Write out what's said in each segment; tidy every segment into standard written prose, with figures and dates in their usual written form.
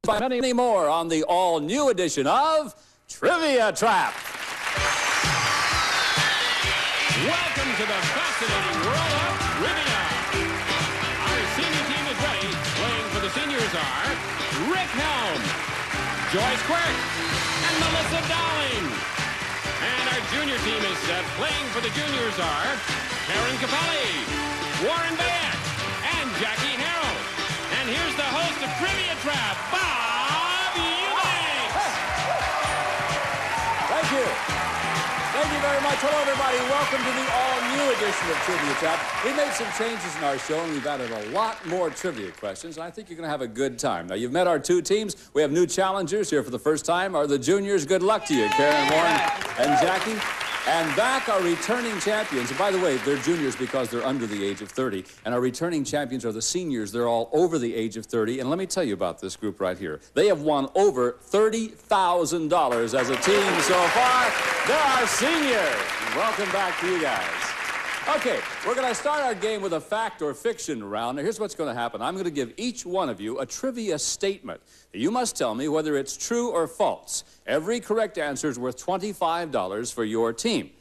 by many more on the all-new edition of Trivia Trap. Welcome to the fascinating world of trivia. Our senior team is ready. Playing for the seniors are Rick Helm, Joyce Quirk, and Melissa Dowling. And our junior team is set. Playing for the juniors are Karen Capelli, Warren Bayek, and Jackie Harrell. And here's the host of Trivia Trap, Bob Eubanks. Thank you. Thank you very much. Hello, everybody. Welcome to the all-new edition of Trivia Trap. We made some changes in our show, and we've added a lot more trivia questions, and I think you're going to have a good time. Now, you've met our two teams. We have new challengers here for the first time. Are the juniors? Good luck to you, Karen, Warren, and Jackie. And back are returning champions. And by the way, they're juniors because they're under the age of 30. And our returning champions are the seniors. They're all over the age of 30. And let me tell you about this group right here. They have won over $30,000 as a team so far. They're our seniors. Welcome back to you guys. Okay, we're going to start our game with a fact or fiction round. Now, here's what's going to happen. I'm going to give each one of you a trivia statement. You must tell me whether it's true or false. Every correct answer is worth $25 for your team.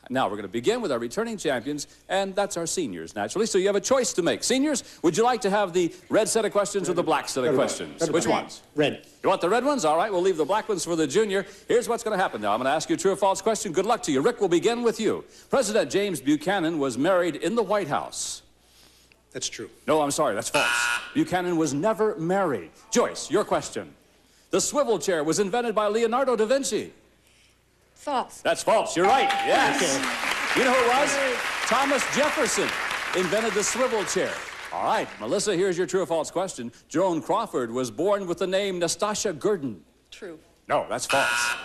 Now, we're going to begin with our returning champions, and that's our seniors, naturally. So you have a choice to make. Seniors, would you like to have the red set of questions or the black set of questions? Which ones? Red. You want the red ones? All right, we'll leave the black ones for the junior. Here's what's going to happen now. I'm going to ask you a true or false question. Good luck to you. Rick, we'll begin with you. President James Buchanan was married in the White House. That's true. No, I'm sorry, that's false. Buchanan was never married. Joyce, your question. The swivel chair was invented by Leonardo da Vinci. False. That's false. You're right. Yes. You know who it was? Thomas Jefferson invented the swivel chair. All right, Melissa, here's your true or false question. Joan Crawford was born with the name Nastasia Gurdon. True. No, that's false.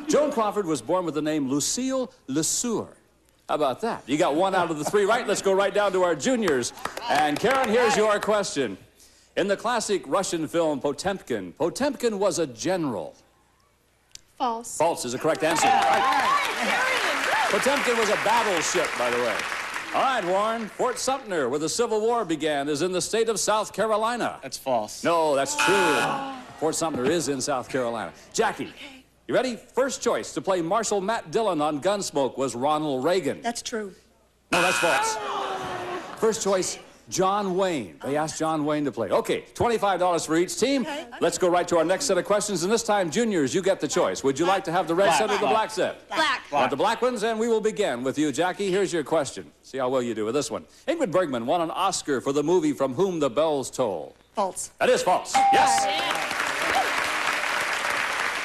Joan Crawford was born with the name Lucille Lesueur. How about that? You got one out of the three right. Let's go right down to our juniors. And Karen, here's your question. In the classic Russian film Potemkin, Potemkin was a general. False. False is a correct answer. Potemkin was a battleship, by the way. All right, Warren. Fort Sumter, where the Civil War began, is in the state of South Carolina. That's false. No, that's true. Fort Sumter is in South Carolina. Jackie, you ready? First choice to play Marshal Matt Dillon on Gunsmoke was Ronald Reagan. That's true. No, that's false. First choice, John Wayne. They asked John Wayne to play. Okay, $25 for each team. Let's go right to our next set of questions. And this time, juniors, you get the choice. Would you like to have the red set or the black set? Black. Want the black ones? And we will begin with you, Jackie. Here's your question. See how well you do with this one. Ingrid Bergman won an Oscar for the movie From Whom the Bells Toll. False. That is false. Yes.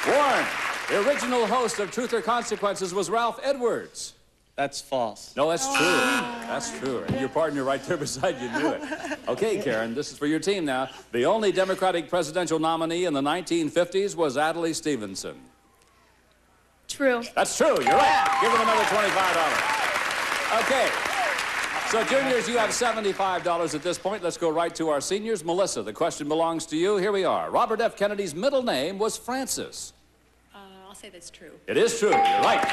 Warren, the original host of Truth or Consequences was Ralph Edwards. That's false. No, that's true. That's true. And your partner right there beside you knew it. Okay, Karen, this is for your team now. The only Democratic presidential nominee in the 1950s was Adlai Stevenson. True. That's true. You're right. Give them another $25. Okay. So, juniors, you have $75 at this point. Let's go right to our seniors. Melissa, the question belongs to you. Here we are. Robert F. Kennedy's middle name was Francis. I'll say that's true. It is true. You're right.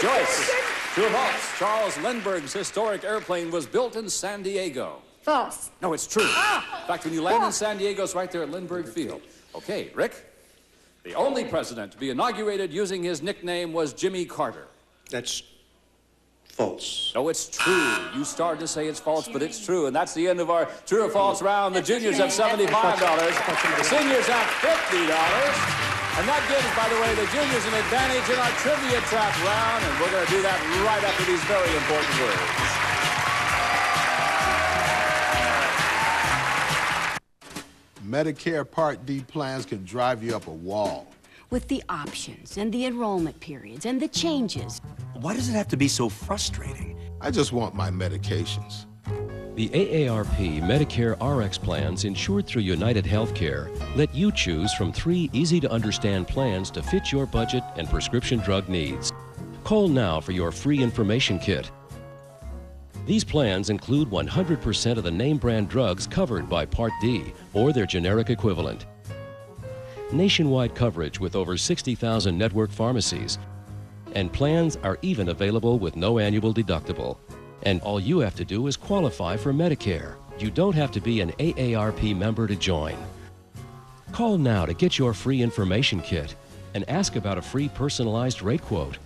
Joyce, true or false? Charles Lindbergh's historic airplane was built in San Diego. False. No, it's true. In fact, when you land in San Diego, it's right there at Lindbergh Field. Okay, Rick? The only president to be inaugurated using his nickname was Jimmy Carter. That's false. No, it's true. You started to say it's false, but it's true. And that's the end of our true or false round. The juniors have $75. The seniors have $50. And that gives, by the way, the juniors an advantage in our Trivia Trap round, and we're going to do that right after these very important words. Medicare Part D plans can drive you up a wall. With the options and the enrollment periods and the changes. Why does it have to be so frustrating? I just want my medications. The AARP Medicare RX plans insured through United Healthcare let you choose from 3 easy-to-understand plans to fit your budget and prescription drug needs. Call now for your free information kit. These plans include 100% of the name brand drugs covered by Part D or their generic equivalent. Nationwide coverage with over 60,000 network pharmacies. And plans are even available with no annual deductible. And all you have to do is qualify for Medicare. You don't have to be an AARP member to join. Call now to get your free information kit and ask about a free personalized rate quote.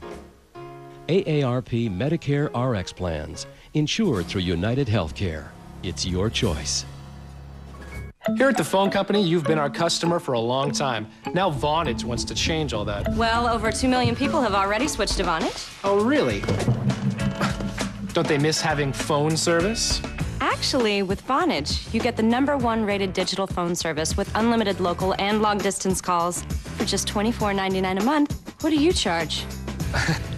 AARP Medicare RX plans, insured through United Healthcare. It's your choice. Here at the phone company, you've been our customer for a long time. Now Vonage wants to change all that. Well, over 2 million people have already switched to Vonage. Oh, really? Don't they miss having phone service? Actually, with Vonage, you get the #1 rated digital phone service with unlimited local and long-distance calls for just $24.99 a month. What do you charge?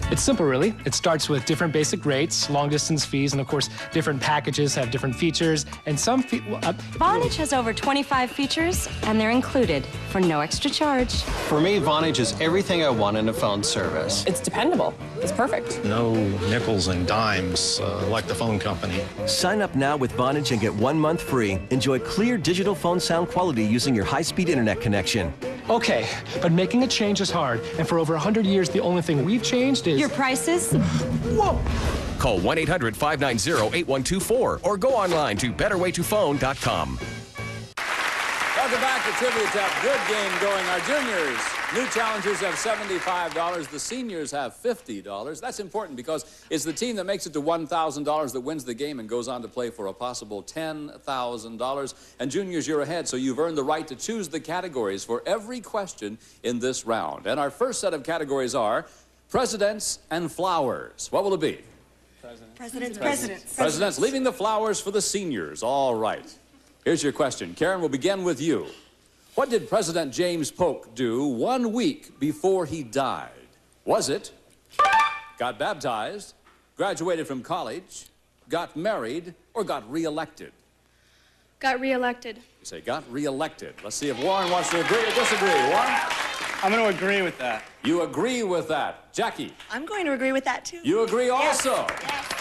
It's simple, really. It starts with different basic rates, long-distance fees, and of course, different packages have different features, and some Vonage has over 25 features, and they're included for no extra charge. For me, Vonage is everything I want in a phone service. It's dependable. It's perfect. No nickels and dimes like the phone company. Sign up now with Vonage and get 1 month free. Enjoy clear digital phone sound quality using your high-speed internet connection. Okay, but making a change is hard, and for over 100 years, the only thing we've changed is... Your prices? Whoa! Call 1-800-590-8124 or go online to betterwaytophone.com. Welcome back to Trivia Tap. Good game going. Our juniors, new challengers have $75. The seniors have $50. That's important because it's the team that makes it to $1,000 that wins the game and goes on to play for a possible $10,000. And juniors, you're ahead, so you've earned the right to choose the categories for every question in this round. And our first set of categories are presidents and flowers. What will it be? Presidents. Leaving the flowers for the seniors. All right. Here's your question. Karen, we'll begin with you. What did President James Polk do 1 week before he died? Was it got baptized, graduated from college, got married, or got reelected? Got reelected. You say got reelected. Let's see if Warren wants to agree or disagree. Warren? I'm going to agree with that. You agree with that. Jackie? I'm going to agree with that, too. You agree also? Yes.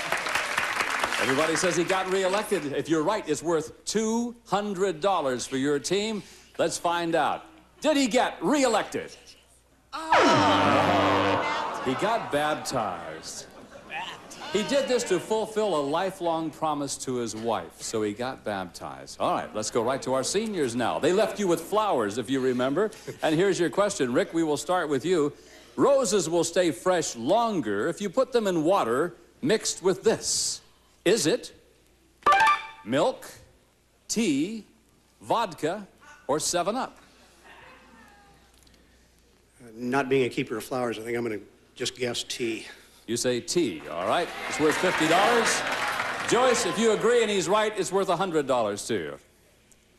Everybody says he got reelected. If you're right, it's worth $200 for your team. Let's find out. Did he get reelected? Oh. He got baptized. He did this to fulfill a lifelong promise to his wife, so he got baptized. All right, let's go right to our seniors now. They left you with flowers, if you remember. And here's your question. Rick, we will start with you. Roses will stay fresh longer if you put them in water mixed with this. Is it milk, tea, vodka, or 7-Up? Not being a keeper of flowers, I think I'm going to just guess tea. You say tea, all right. It's worth $50. Joyce, if you agree and he's right, it's worth $100 to you.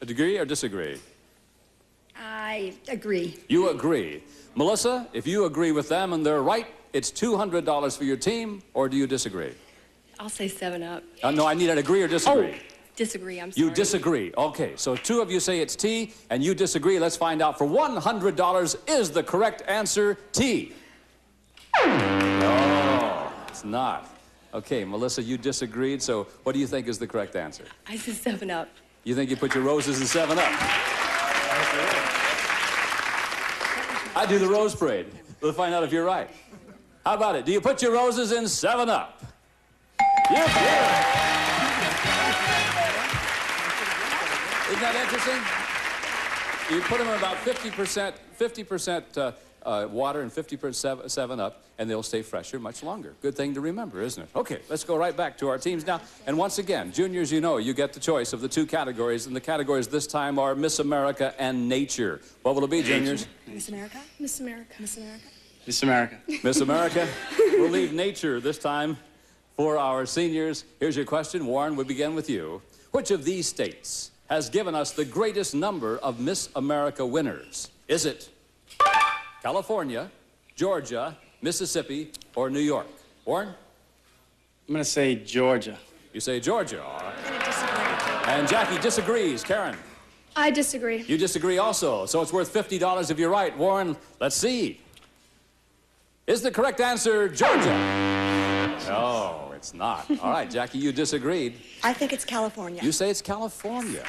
Agree or disagree? I agree. You agree. Melissa, if you agree with them and they're right, it's $200 for your team, or do you disagree? I'll say 7-Up. No, I need an agree or disagree. Oh, disagree, I'm sorry. You disagree. Okay, so two of you say it's tea, and you disagree. Let's find out. For $100, is the correct answer tea? No, it's not. Okay, Melissa, you disagreed, so what do you think is the correct answer? I said 7-Up. You think you put your roses in 7-Up? I do the rose parade. We'll find out if you're right. How about it? Do you put your roses in 7-Up? You did. Isn't that interesting? You put them in about 50% water and 50% 7-Up, and they'll stay fresher much longer. Good thing to remember, isn't it? Okay, let's go right back to our teams now. And once again, juniors, you know, you get the choice of the two categories, and the categories this time are Miss America and Nature. What will it be, juniors? Miss America? Miss America. Miss America? Miss America. Miss America. We'll leave Nature this time for our seniors. Here's your question. Warren, we begin with you. Which of these states has given us the greatest number of Miss America winners? Is it California, Georgia, Mississippi, or New York? Warren? I'm going to say Georgia. You say Georgia, all right. And Jackie disagrees. Karen? I disagree. You disagree also, so it's worth $50 if you're right. Warren, let's see. Is the correct answer Georgia? No, it's not. All right, Jackie, you disagreed. I think it's California. You say it's California.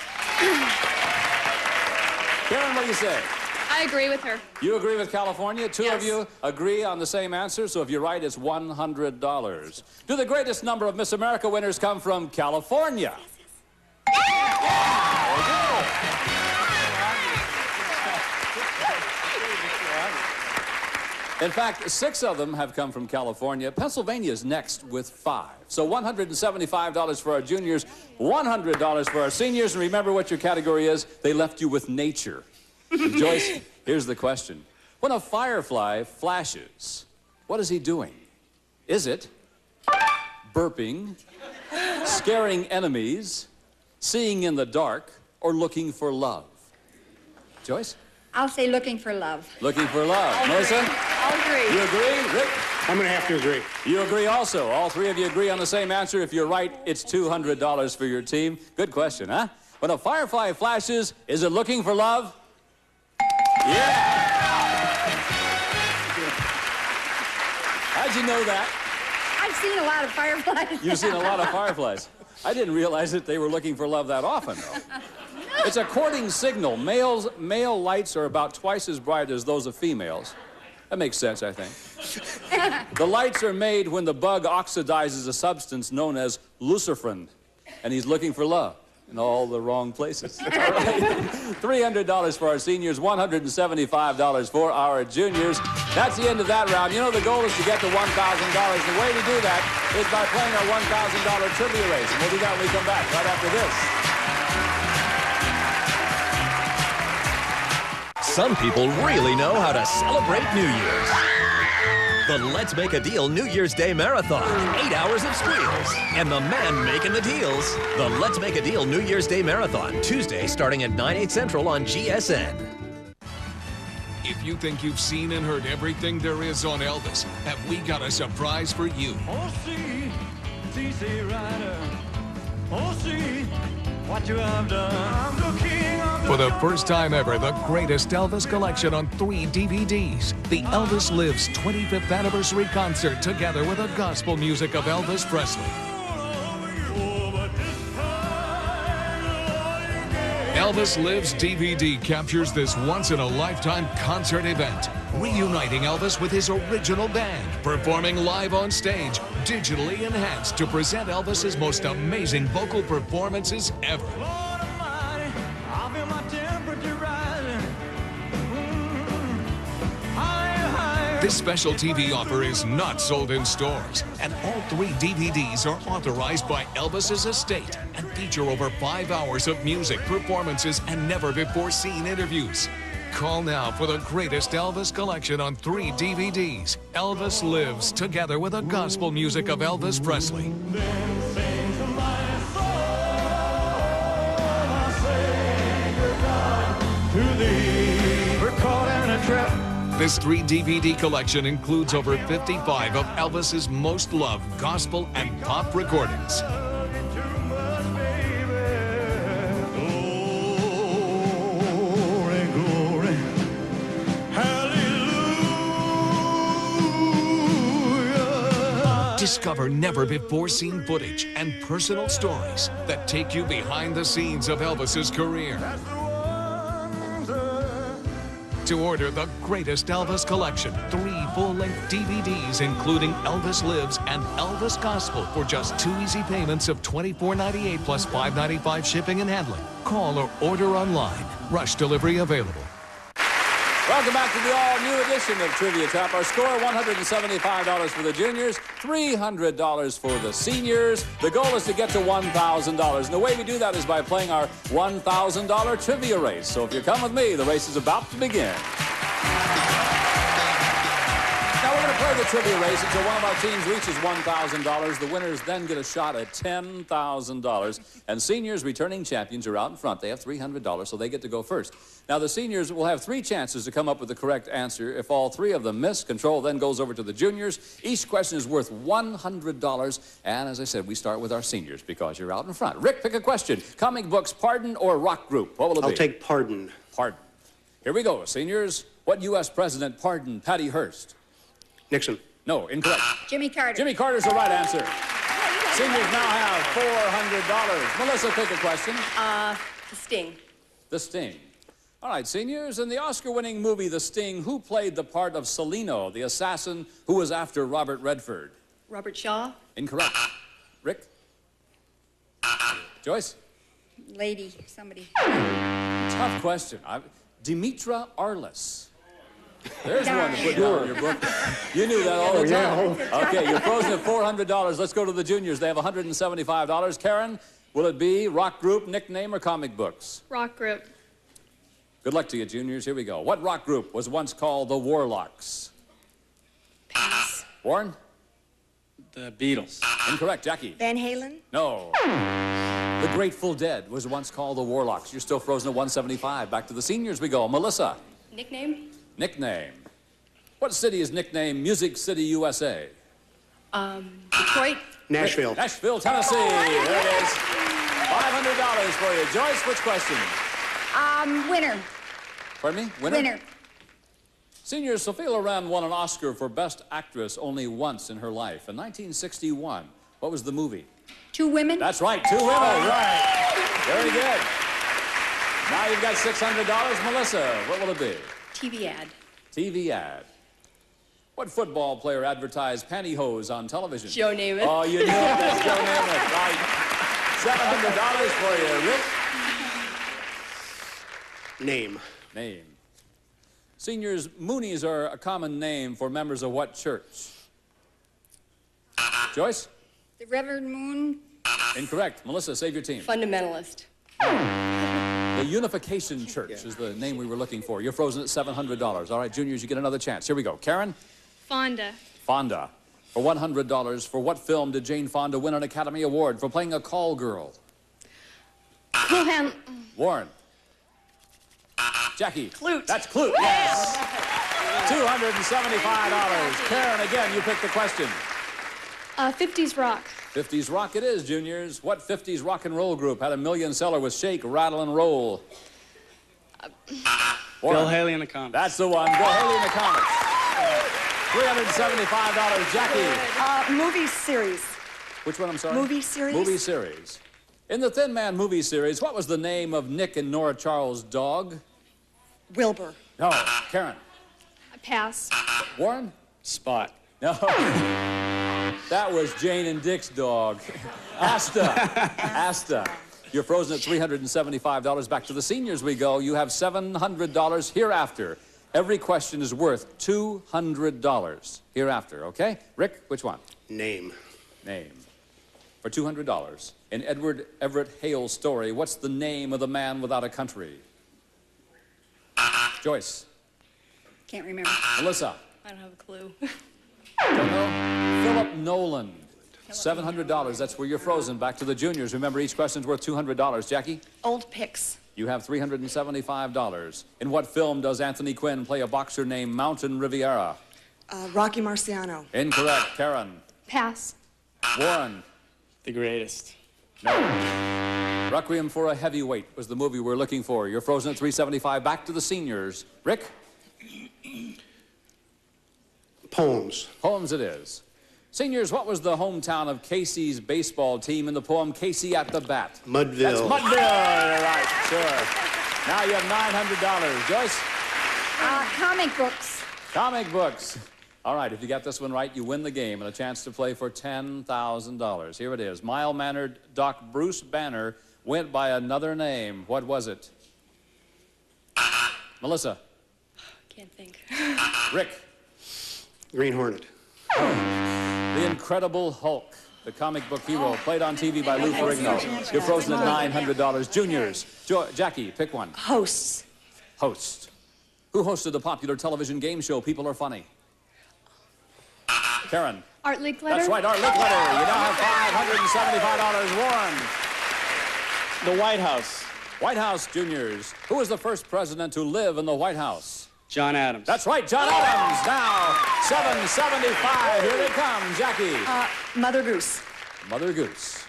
Karen, what do you say? I agree with her. You agree with California? Two Yes. of you agree on the same answer, so if you're right, it's $100. Do the greatest number of Miss America winners come from California? Yes. There you go. In fact, 6 of them have come from California. Pennsylvania is next with 5. So $175 for our juniors, $100 for our seniors. And remember what your category is. They left you with nature. Joyce, here's the question. When a firefly flashes, what is he doing? Is it burping, scaring enemies, seeing in the dark, or looking for love? Joyce? I'll say looking for love. Looking for love. Melissa? I'll agree. You agree? Rick? I'm going to have to agree. You agree also. All 3 of you agree on the same answer. If you're right, it's $200 for your team. Good question, huh? When a firefly flashes, is it looking for love? Yeah! How'd you know that? I've seen a lot of fireflies. You've seen a lot of fireflies. I didn't realize that they were looking for love that often, though. It's a courting signal. Male lights are about twice as bright as those of females. That makes sense, I think. The lights are made when the bug oxidizes a substance known as luciferin, and he's looking for love in all the wrong places. All right. $300 for our seniors, $175 for our juniors. That's the end of that round. You know, the goal is to get to $1,000. The way to do that is by playing our $1,000 trivia race. And we'll do that when we come back right after this. Some people really know how to celebrate New Year's. The Let's Make a Deal New Year's Day Marathon. 8 hours of squeals. And the man making the deals. The Let's Make a Deal New Year's Day Marathon. Tuesday starting at 9/8 Central on GSN. If you think you've seen and heard everything there is on Elvis, have we got a surprise for you? Oh, see, C.C. Rider. Oh, see what you have done. I'm the king of the... For the first time ever, the greatest Elvis collection on 3 DVDs. The Elvis Lives 25th Anniversary Concert together with the gospel music of Elvis Presley. Elvis Lives DVD captures this once-in-a-lifetime concert event, reuniting Elvis with his original band, performing live on stage, digitally enhanced to present Elvis's most amazing vocal performances ever. This special TV offer is not sold in stores, and all 3 DVDs are authorized by Elvis's estate and feature over 5 hours of music, performances, and never-before-seen interviews. Call now for the greatest Elvis collection on 3 DVDs. Elvis Lives, together with the gospel music of Elvis Presley. We're caught in a trap. This 3 DVD collection includes over 55 of Elvis's most loved gospel and pop recordings. Discover never-before-seen footage and personal stories that take you behind the scenes of Elvis's career. To order the greatest Elvis collection, 3 full-length DVDs, including Elvis Lives and Elvis Gospel, for just 2 easy payments of $24.98 plus $5.95 shipping and handling. Call or order online. Rush delivery available. Welcome back to the all-new edition of Trivia Trap. Our score, $175 for the juniors, $300 for the seniors. The goal is to get to $1,000. And the way we do that is by playing our $1,000 trivia race. So if you come with me, the race is about to begin. Now we're going to play the trivia race until one of our teams reaches $1,000. The winners then get a shot at $10,000. And seniors, returning champions, are out in front. They have $300, so they get to go first. Now, the seniors will have 3 chances to come up with the correct answer. If all 3 of them miss, control then goes over to the juniors. Each question is worth $100. And as I said, we start with our seniors because you're out in front. Rick, pick a question. Comic books, Pardon, or rock group? What will it be? I'll take Pardon. Pardon. Here we go, seniors. What U.S. president pardoned Patty Hearst? Nixon. No, incorrect. Jimmy Carter. Jimmy Carter's the right answer. Seniors now have $400. Melissa, pick a question. The Sting. The Sting. All right, seniors, in the Oscar-winning movie The Sting, who played the part of Salino, the assassin who was after Robert Redford? Robert Shaw. Incorrect. Rick? Joyce? Lady, somebody. Tough question. Demetra Arliss. There's one to put down in your book. You knew that all the time. Okay, you're frozen at $400. Let's go to the juniors. They have $175. Karen, will it be rock group, nickname, or comic books? Rock group. Good luck to you, juniors. Here we go. What rock group was once called the Warlocks? Pass. Warren? The Beatles. Incorrect. Jackie? Van Halen? No. The Grateful Dead was once called the Warlocks. You're still frozen at 175. Back to the seniors we go. Melissa? Nickname? Nickname. What city is nicknamed Music City, USA? Detroit? Nashville. Nashville, Tennessee. There it is. $500 for you. Joyce, which question? Winner. Pardon me? Winner? Winner. Senior Sophia Loren won an Oscar for Best Actress only once in her life. In 1961. What was the movie? Two Women? That's right, Two Women. All right. Very good. Now you've got $600. Melissa, what will it be? TV ad. TV ad. What football player advertised pantyhose on television? Joe Namath. Oh, you knew it. That's Joe Namath. Right. $700 for you. Rick? Name. Name. Seniors, Moonies are a common name for members of what church? Joyce? The Reverend Moon? Incorrect. Melissa, save your team. Fundamentalist. The Unification Church is the name we were looking for. You're frozen at $700. All right, juniors, you get another chance. Here we go. Karen? Fonda. Fonda. For $100, for what film did Jane Fonda win an Academy Award for playing a call girl? Warren? Jackie? Clute. That's Clute, yes. $275. Karen, again, you picked the question. 50s rock. 50s rock it is, juniors. What 50s rock and roll group had a million seller with Shake, Rattle, and Roll? Bill Haley and the Comets. That's the one. Bill Haley and the Comets. $375. Jackie. Movie series. Which one, I'm sorry? Movie series. Movie series. In the Thin Man movie series, what was the name of Nick and Nora Charles' dog? Wilbur. No. Karen. Pass. Warren? Spot. No. That was Jane and Dick's dog. Asta. Asta. You're frozen at $375. Back to the seniors we go. You have $700 hereafter. Every question is worth $200 hereafter, okay? Rick, which one? Name. Name. For $200. In Edward Everett Hale's story, what's the name of the man without a country? Joyce. Can't remember. Melissa. I don't have a clue. Don't know? Philip Nolan. $700. That's where you're frozen. Back to the juniors. Remember, each question's worth $200. Jackie? Old Picks. You have $375. In what film does Anthony Quinn play a boxer named Mountain Riviera? Rocky Marciano. Incorrect. Karen. Pass. Warren. The Greatest. No. Requiem for a Heavyweight was the movie we're looking for. You're frozen at $375. Back to the seniors. Rick? Poems. Poems it is. Seniors, what was the hometown of Casey's baseball team in the poem Casey at the Bat? Mudville. That's Mudville. You're right, sure. Now you have $900. Joyce? Comic books. Comic books. All right, if you got this one right, you win the game and a chance to play for $10,000. Here it is. Mild-mannered Doc Bruce Banner went by another name. What was it? Melissa? Can't think. Rick? Green Hornet. The Incredible Hulk, the comic book hero, played on TV by Lou Ferrigno. You're frozen at $900. Juniors. Jackie, pick one. Hosts. Host. Who hosted the popular television game show People Are Funny? Karen. Art Linkletter. That's right, Art Linkletter. You now have $575. Warren. The White House. White House, juniors. Who was the first president to live in the White House? John Adams. That's right, John Adams. Now, $775. Here they come. Jackie. Mother Goose. Mother Goose.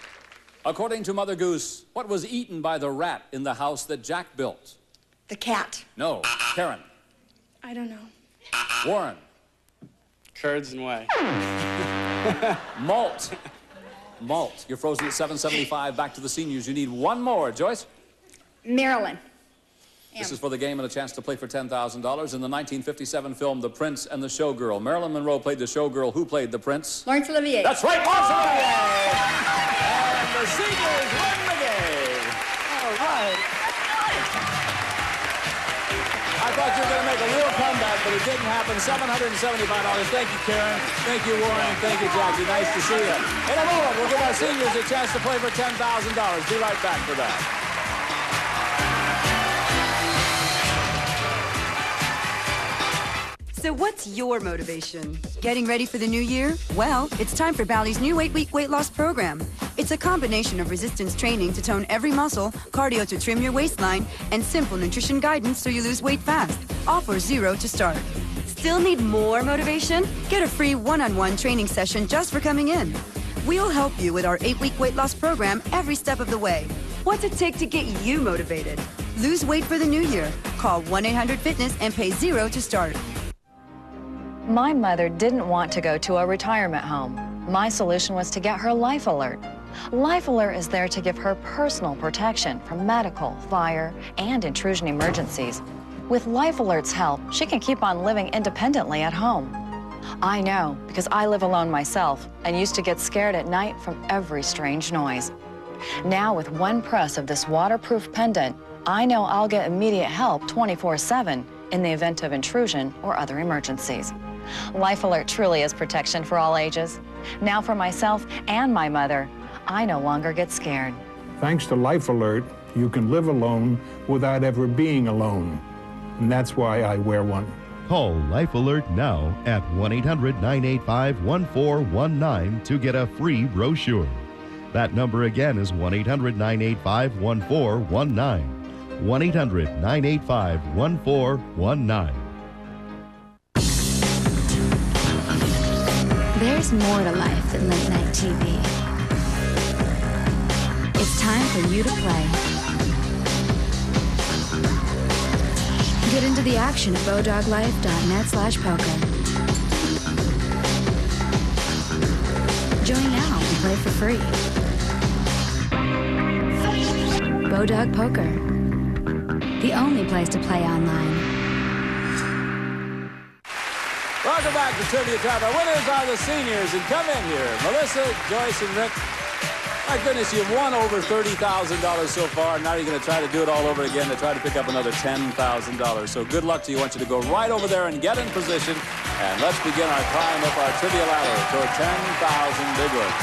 According to Mother Goose, what was eaten by the rat in the house that Jack built? The cat. No. Karen. I don't know. Warren. Curds and whey. Malt. Malt. You're frozen at $775. Back to the seniors. You need one more. Joyce? Maryland. This is for the game and a chance to play for $10,000. In the 1957 film, The Prince and the Showgirl, Marilyn Monroe played the showgirl. Who played the prince? Laurence Olivier. That's right, Laurence Olivier! And the seniors win the game. All right. I I thought you were going to make a real comeback, but it didn't happen. $775. Thank you, Karen. Thank you, Warren. And thank you, Jackie. Nice to see you. In a moment, we'll give our seniors a chance to play for $10,000. Be right back for that. So what's your motivation? Getting ready for the new year? Well, it's time for Bally's new 8-week weight loss program. It's a combination of resistance training to tone every muscle, cardio to trim your waistline, and simple nutrition guidance so you lose weight fast. All for $0 to start. Still need more motivation? Get a free one-on-one training session just for coming in. We'll help you with our 8-week weight loss program every step of the way. What's it take to get you motivated? Lose weight for the new year. Call 1-800-FITNESS and pay $0 to start. My mother didn't want to go to a retirement home. My solution was to get her Life Alert. Life Alert is there to give her personal protection from medical, fire, and intrusion emergencies. With Life Alert's help, she can keep on living independently at home. I know, because I live alone myself and used to get scared at night from every strange noise. Now, with one press of this waterproof pendant, I know I'll get immediate help 24/7 in the event of intrusion or other emergencies. Life Alert truly is protection for all ages. Now for myself and my mother, I no longer get scared. Thanks to Life Alert, you can live alone without ever being alone. And that's why I wear one. Call Life Alert now at 1-800-985-1419 to get a free brochure. That number again is 1-800-985-1419. 1-800-985-1419. There's more to life than late-night TV. It's time for you to play. Get into the action at BowDogLife.net/poker. Join now and play for free. Bowdog Poker, the only place to play online. Welcome back to Trivia Time. Our winners are the seniors, and come in here. Melissa, Joyce, and Rick. My goodness, you've won over $30,000 so far, and now you're going to try to do it all over again to try to pick up another $10,000. So good luck to you. I want you to go right over there and get in position, and let's begin our climb up our trivia ladder toward 10,000 big ones.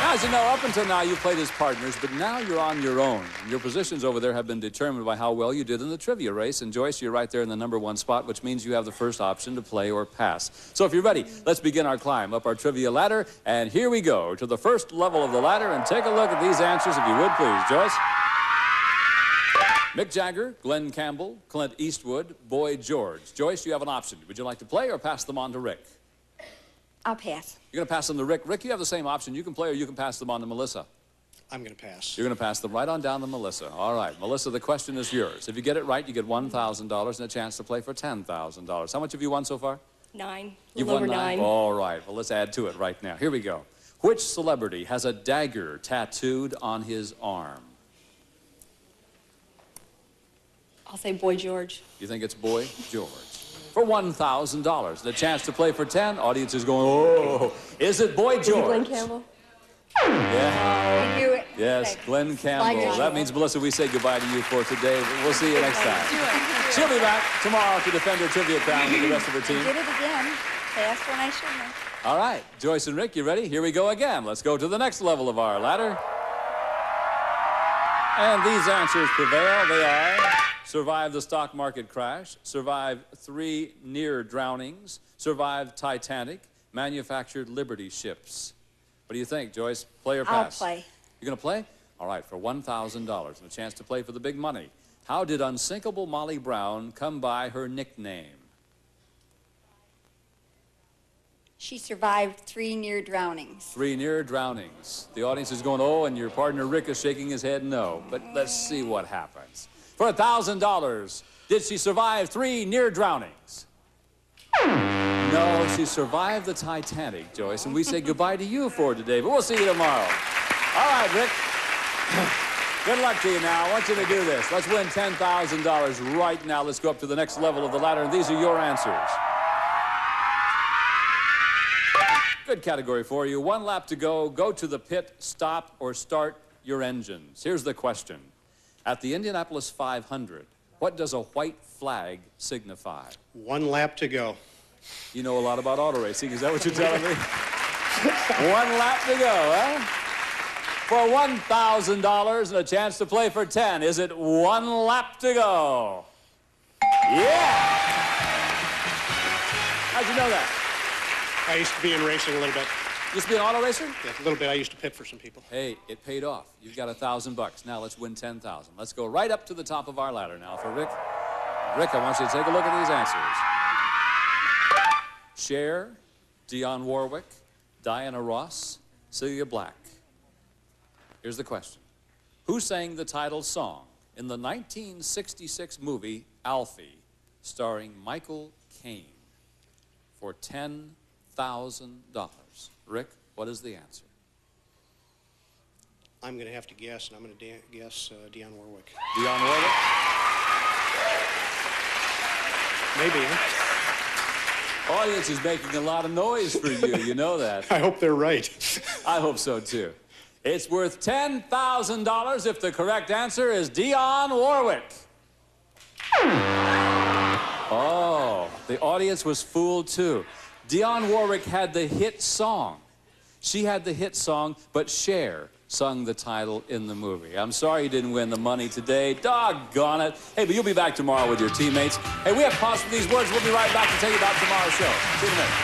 Now, as you know, up until now, you've played as partners, but now you're on your own. Your positions over there have been determined by how well you did in the trivia race. And Joyce, you're right there in the #1 spot, which means you have the first option to play or pass. So if you're ready, let's begin our climb up our trivia ladder. And here we go to the first level of the ladder. And take a look at these answers, if you would, please. Joyce? Mick Jagger, Glenn Campbell, Clint Eastwood, Boy George. Joyce, you have an option. Would you like to play or pass them on to Rick? I'll pass. You're going to pass them to Rick. Rick, you have the same option. You can play or you can pass them on to Melissa. I'm going to pass. You're going to pass them right on down to Melissa. All right, Melissa, the question is yours. If you get it right, you get $1,000 and a chance to play for $10,000. How much have you won so far? 9. You've Over won 9. All right, well, let's add to it right now. Here we go. Which celebrity has a dagger tattooed on his arm? I'll say Boy George. You think it's Boy George? For $1,000. The chance to play for 10. Audience is going, oh, is it Boy George? Glenn Campbell? Yeah. You do it. Yes, Glenn Campbell. That means, Melissa, we say goodbye to you for today. We'll see you next time. She'll be back tomorrow to defend her trivia crown with the rest of her team. Did it again. Passed when I shouldn't have. All right, Joyce and Rick, you ready? Here we go again. Let's go to the next level of our ladder. And these answers prevail. They are: survived the stock market crash, survived 3 near drownings, survived Titanic, manufactured Liberty ships. What do you think, Joyce? Play or pass? I'll play. You're going to play? All right, for $1,000 and a chance to play for the big money. How did unsinkable Molly Brown come by her nickname? She survived 3 near drownings. 3 near drownings. The audience is going, oh, and your partner Rick is shaking his head no. But let's see what happens. For $1,000, did she survive 3 near drownings? No, she survived the Titanic, Joyce, and we say goodbye to you for today, but we'll see you tomorrow. All right, Rick. Good luck to you now. I want you to do this. Let's win $10,000 right now. Let's go up to the next level of the ladder, and these are your answers. Good category for you. 1 lap to go. Go to the pit, stop, or start your engines. Here's the question. At the Indianapolis 500, what does a white flag signify? 1 lap to go. You know a lot about auto racing. Is that what you're telling me? 1 lap to go, huh? For $1,000 and a chance to play for 10, is it 1 lap to go? Yeah! How'd you know that? I used to be in racing a little bit. Used to be an auto racer? Yeah, a little bit. I used to pit for some people. Hey, it paid off. You've got $1,000. Now let's win 10,000. Let's go right up to the top of our ladder now for Rick. Rick, I want you to take a look at these answers. Cher, Dionne Warwick, Diana Ross, Celia Black. Here's the question. Who sang the title song in the 1966 movie Alfie, starring Michael Caine, for $10,000? Rick, what is the answer? I'm going to have to guess, and I'm going to guess Dionne Warwick. Dionne Warwick? Maybe, huh? Audience is making a lot of noise for you. You know that. I hope they're right. I hope so, too. It's worth $10,000 if the correct answer is Dionne Warwick. Oh, the audience was fooled, too. Dionne Warwick had the hit song. She had the hit song, but Cher sung the title in the movie. I'm sorry you didn't win the money today. Doggone it. Hey, but you'll be back tomorrow with your teammates. Hey, we have paused for these words. We'll be right back to tell you about tomorrow's show. See you in a minute.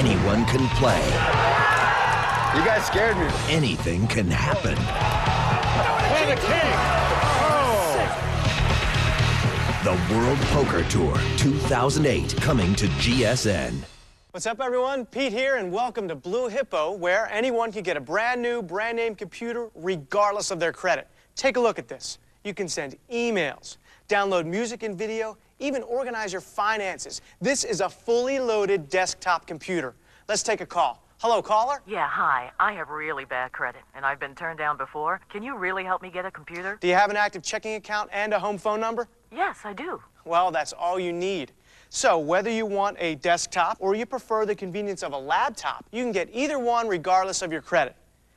Anyone can play. You guys scared me. Anything can happen. Hey, the king! The World Poker Tour 2008 coming to GSN. What's up, everyone? Pete here, and welcome to Blue Hippo, where anyone can get a brand new, brand name computer regardless of their credit. Take a look at this. You can send emails, download music and video, even organize your finances. This is a fully loaded desktop computer. Let's take a call. Hello, caller? Yeah, hi. I have really bad credit, and I've been turned down before. Can you really help me get a computer? Do you have an active checking account and a home phone number? Yes, I do. Well, that's all you need. So whether you want a desktop or you prefer the convenience of a laptop, you can get either one regardless of your credit.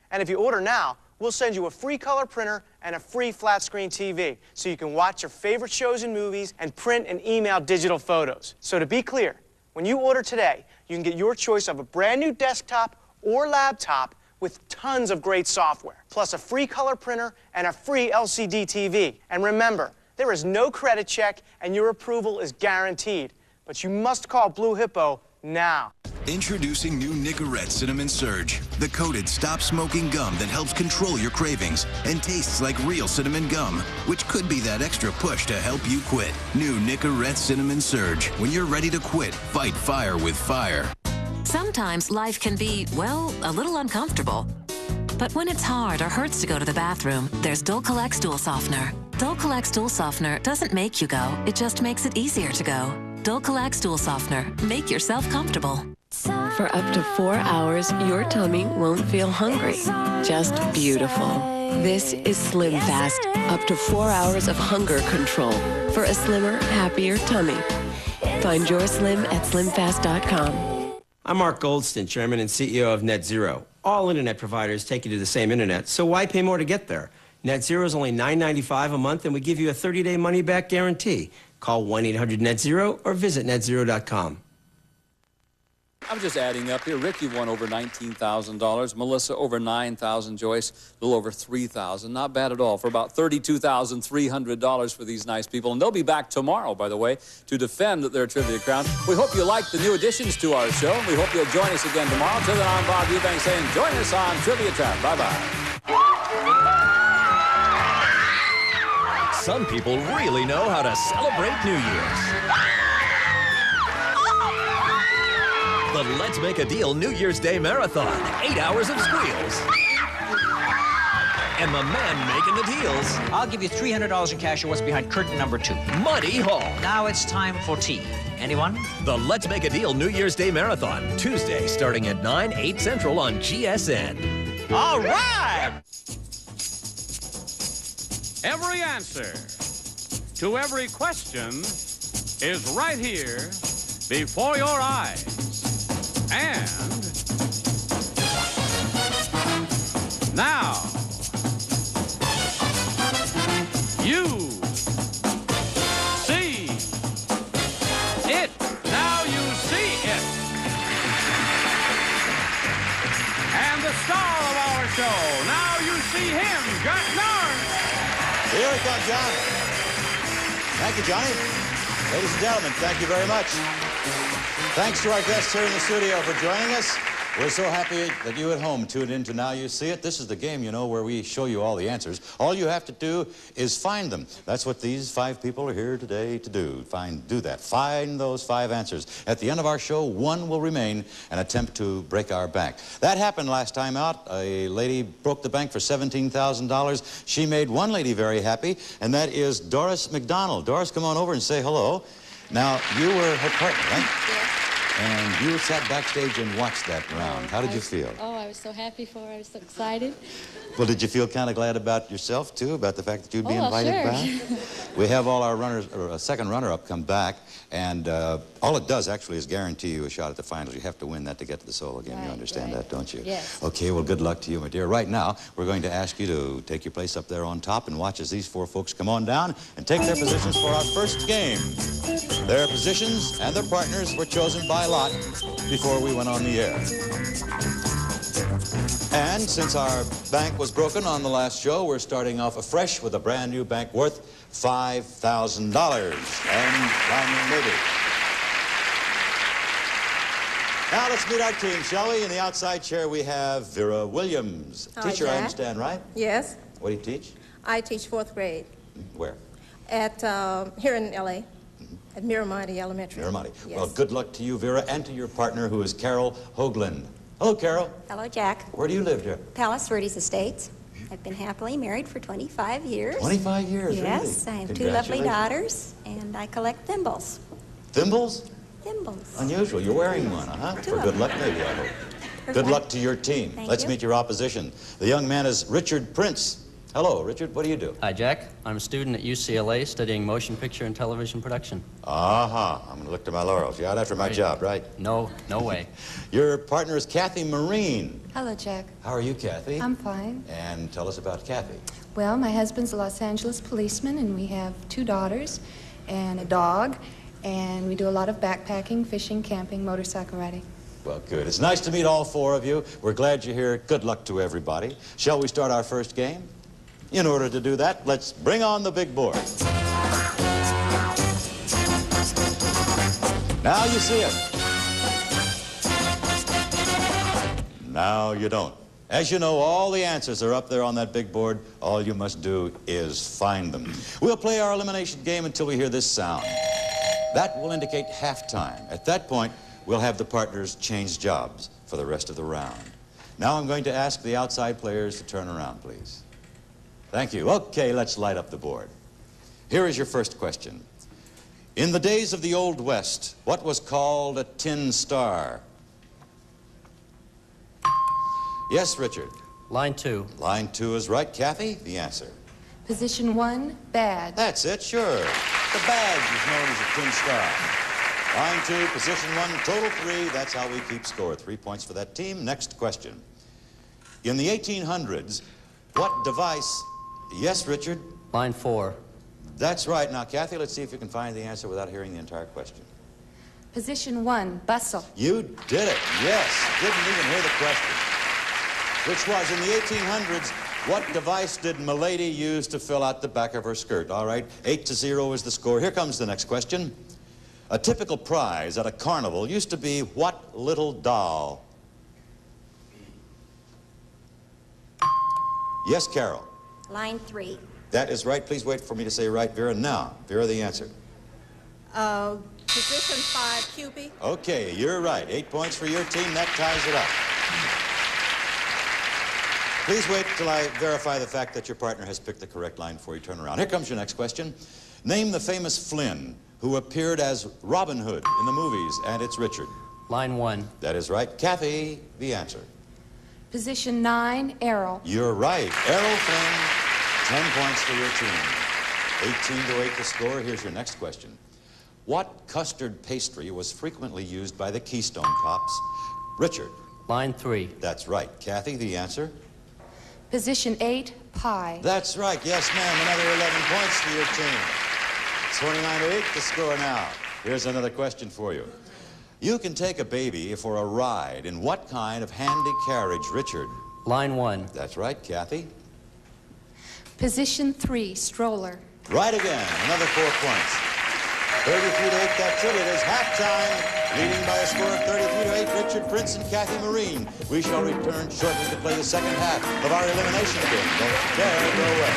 And if you order now, we'll send you a free color printer and a free flat screen TV so you can watch your favorite shows and movies and print and email digital photos. So to be clear, when you order today, you can get your choice of a brand new desktop or laptop with tons of great software, plus a free color printer and a free LCD TV. And remember, there is no credit check and your approval is guaranteed. But you must call Blue Hippo now. Introducing new Nicorette Cinnamon Surge, the coated stop-smoking gum that helps control your cravings and tastes like real cinnamon gum, which could be that extra push to help you quit. New Nicorette Cinnamon Surge. When you're ready to quit, fight fire with fire. Sometimes life can be, well, a little uncomfortable. But when it's hard or hurts to go to the bathroom, there's Dulcolax Stool Softener. Dulcolax Stool Softener doesn't make you go, it just makes it easier to go. Dulcolax Stool Softener. Make yourself comfortable. For up to 4 hours, your tummy won't feel hungry, just beautiful. This is Slim Fast. Up to 4 hours of hunger control for a slimmer, happier tummy. Find your Slim at slimfast.com. I'm Mark Goldston, Chairman and CEO of NetZero. All internet providers take you to the same internet, so why pay more to get there? NetZero is only $9.95 a month, and we give you a 30-day money-back guarantee. Call 1-800-NET-ZERO or visit netzero.com. I'm just adding up here. Rick, you've won over $19,000. Melissa, over $9,000. Joyce, a little over $3,000. Not bad at all for about $32,300 for these nice people. And they'll be back tomorrow, by the way, to defend their trivia crown. We hope you like the new additions to our show. We hope you'll join us again tomorrow. Till then, I'm Bob Eubanks saying join us on Trivia Trap. Bye-bye. Some people really know how to celebrate New Year's. The Let's Make a Deal New Year's Day Marathon. 8 hours of squeals. And the man making the deals. I'll give you $300 in cash or what's behind curtain number 2. Muddy Hall. Now it's time for tea. Anyone? The Let's Make a Deal New Year's Day Marathon. Tuesday starting at 9, 8 Central on GSN. All right! Every answer to every question is right here before your eyes. And And the star of our show. Now you see him, Jack Narn. Here we come, John. Thank you, Johnny. Ladies and gentlemen, thank you very much. Thanks to our guests here in the studio for joining us. We're so happy that you at home tuned in to Now You See It. This is the game, you know, where we show you all the answers. All you have to do is find them. That's what these 5 people are here today to do. Do that. Find those 5 answers. At the end of our show, one will remain and attempt to break our bank. That happened last time out. A lady broke the bank for $17,000. She made one lady very happy, and that is Doris McDonald. Doris, come on over and say hello. Now, you were her partner, right? Yes. And you sat backstage and watched that round. How did you feel? Oh, I was so happy for her. I was so excited. Well, did you feel kind of glad about yourself, too, about the fact that you'd be invited sure. back? We have all our runners, or a second runner-up come back, and all it does, actually, is guarantee you a shot at the finals. You have to win that to get to the solo game. You understand that, don't you? Yes. Okay, well, good luck to you, my dear. Right now, we're going to ask you to take your place up there on top and watch as these 4 folks come on down and take their positions for our first game. Their positions and their partners were chosen by lot before we went on the air. And since our bank was broken on the last show, we're starting off afresh with a brand new bank worth $5,000. And Lyman Levy. Now let's meet our team, shall we? In the outside chair we have Vera Williams. Hi, Teacher, Jack. I understand, right? Yes. What do you teach? I teach 4th grade Where? at here in L.A. at Miramonte Elementary. Miramonte. Yes. Well, good luck to you, Vera, and to your partner, who is Carol Hoagland. Hello, Carol. Hello, Jack. Where do you live, dear? Palos Verdes Estates. I've been happily married for 25 years. 25 years, Yes, really? I have 2 lovely daughters, and I collect thimbles. Thimbles? Thimbles. Unusual. You're wearing one, huh? Two For of good them. luck, maybe, I hope. For Good fun. luck to your team. Thank Let's you. meet your opposition. The young man is Richard Prince. Hello, Richard. What do you do? Hi, Jack. I'm a student at UCLA studying motion picture and television production. Uh-huh. I'm going to look to my laurels. You're out after my job, right? No way. Your partner is Kathy Marine. Hello, Jack. How are you, Kathy? I'm fine. And tell us about Kathy. Well, my husband's a Los Angeles policeman, and we have 2 daughters and a dog, and we do a lot of backpacking, fishing, camping, motorcycle riding. Well, good. It's nice to meet all 4 of you. We're glad you're here. Good luck to everybody. Shall we start our first game? In order to do that, let's bring on the big board. Now you see it. Now you don't. As you know, all the answers are up there on that big board. All you must do is find them. We'll play our elimination game until we hear this sound. That will indicate halftime. At that point, we'll have the partners change jobs for the rest of the round. Now I'm going to ask the outside players to turn around, please. Thank you. Okay, let's light up the board. Here is your first question. In the days of the Old West, what was called a tin star? Yes, Richard. Line 2. Line 2 is right. Kathy, the answer. Position 1, badge. That's it, sure. The badge is known as a tin star. Line 2, position 1, total 3. That's how we keep score. 3 points for that team. Next question. In the 1800s, what device... Yes, Richard? Line 4. That's right. Now, Kathy, let's see if you can find the answer without hearing the entire question. Position 1, bustle. You did it, yes. Didn't even hear the question. Which was, in the 1800s, what device did Milady use to fill out the back of her skirt? All right, 8-0 is the score. Here comes the next question. A typical prize at a carnival used to be what little doll? Yes, Carol. Line 3. That is right. Please wait for me to say right, Vera. Now, Vera, the answer. Position 5, Cupid. Okay, you're right. 8 points for your team. That ties it up. Please wait till I verify the fact that your partner has picked the correct line before you turn around. Here comes your next question. Name the famous Flynn who appeared as Robin Hood in the movies, and it's Richard. Line 1. That is right. Kathy, the answer. Position 9, Errol. You're right. Errol Flynn, 10 points for your team. 18-8 the score. Here's your next question. What custard pastry was frequently used by the Keystone Cops? Richard. Line 3. That's right. Kathy, the answer. Position 8, pie. That's right. Yes, ma'am. Another 11 points for your team. 29-8 the score now. Here's another question for you. You can take a baby for a ride in what kind of handy carriage, Richard? Line 1. That's right, Kathy. Position 3, stroller. Right again, another 4 points. 33-8, that's it. It is halftime. Leading by a score of 33-8, Richard Prince and Kathy Marine. We shall return shortly to play the second half of our elimination game. Don't you dare go away.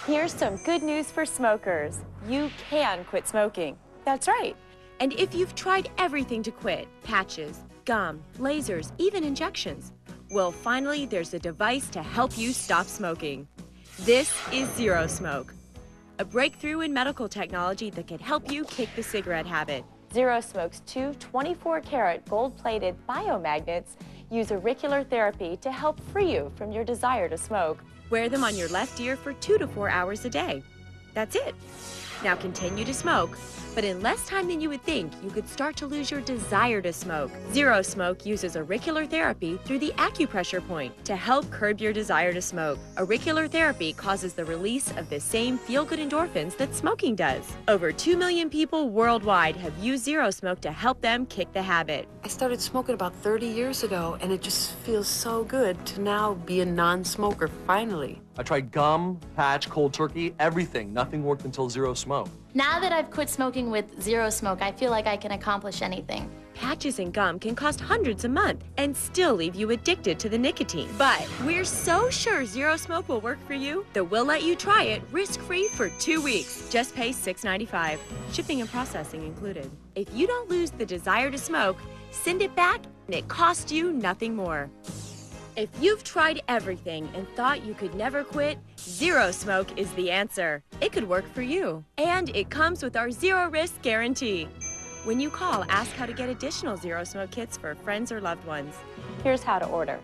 Here's some good news for smokers. You can quit smoking. That's right. And if you've tried everything to quit, patches, gum, lasers, even injections, well, finally, there's a device to help you stop smoking. This is Zero Smoke, a breakthrough in medical technology that can help you kick the cigarette habit. Zero Smoke's two 24-karat gold-plated biomagnets use auricular therapy to help free you from your desire to smoke. Wear them on your left ear for 2 to 4 hours a day. That's it. Now continue to smoke, but in less time than you would think, you could start to lose your desire to smoke. Zero Smoke uses auricular therapy through the acupressure point to help curb your desire to smoke. Auricular therapy causes the release of the same feel-good endorphins that smoking does. Over 2 million people worldwide have used Zero Smoke to help them kick the habit. I started smoking about 30 years ago, and it just feels so good to now be a non-smoker, finally. I tried gum, patch, cold turkey, everything. Nothing worked until Zero Smoke. Now that I've quit smoking with Zero Smoke, I feel like I can accomplish anything. Patches and gum can cost hundreds a month and still leave you addicted to the nicotine. But we're so sure Zero Smoke will work for you that we'll let you try it risk-free for 2 weeks. Just pay $6.95, shipping and processing included. If you don't lose the desire to smoke, send it back and it costs you nothing more. If you've tried everything and thought you could never quit, Zero Smoke is the answer. It could work for you. And it comes with our zero risk guarantee. When you call, ask how to get additional Zero Smoke kits for friends or loved ones. Here's how to order.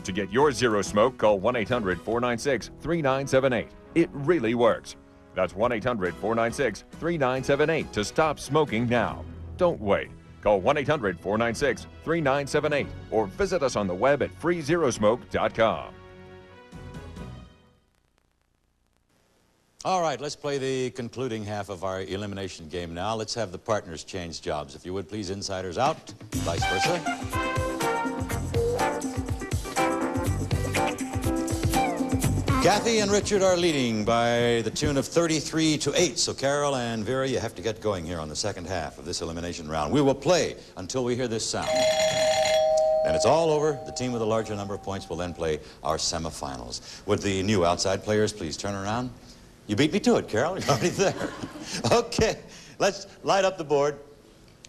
To get your Zero Smoke, call 1-800-496-3978. It really works. That's 1-800-496-3978 to stop smoking now. Don't wait. Call 1-800-496-3978 or visit us on the web at freezerosmoke.com. All right, let's play the concluding half of our elimination game now. Let's have the partners change jobs. If you would, please, insiders out, vice versa. Kathy and Richard are leading by the tune of 33-8. So Carol and Vera, you have to get going here on the second half of this elimination round. We will play until we hear this sound. Then it's all over. The team with a larger number of points will then play our semifinals. Would the new outside players please turn around? You beat me to it, Carol. You're already there. Okay, let's light up the board.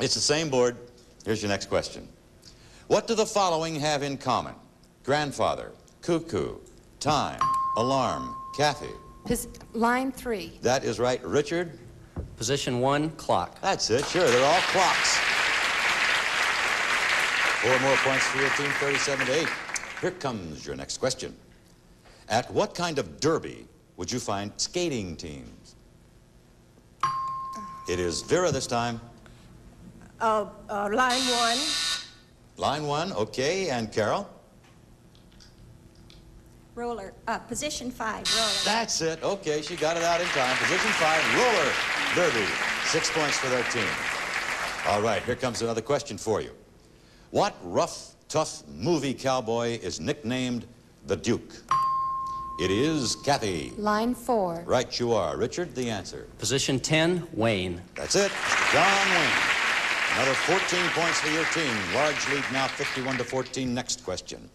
It's the same board. Here's your next question. What do the following have in common? Grandfather, cuckoo, time, alarm. Kathy. Line 3. That is right. Richard? Position 1, clock. That's it. Sure, they're all clocks. 4 more points for your team, 37-8. Here comes your next question. At what kind of derby would you find skating teams? It is Vera this time. Line 1. Line 1, okay. And Carol? Roller. Position 5, roller. That's it. Okay, she got it out in time. Position 5, roller derby. 6 points for their team. All right, here comes another question for you. What rough, tough movie cowboy is nicknamed the Duke? It is Kathy. Line 4. Right you are. Richard, the answer. Position 10, Wayne. That's it. John Wayne. Another 14 points for your team. Large lead now, 51-14. Next question.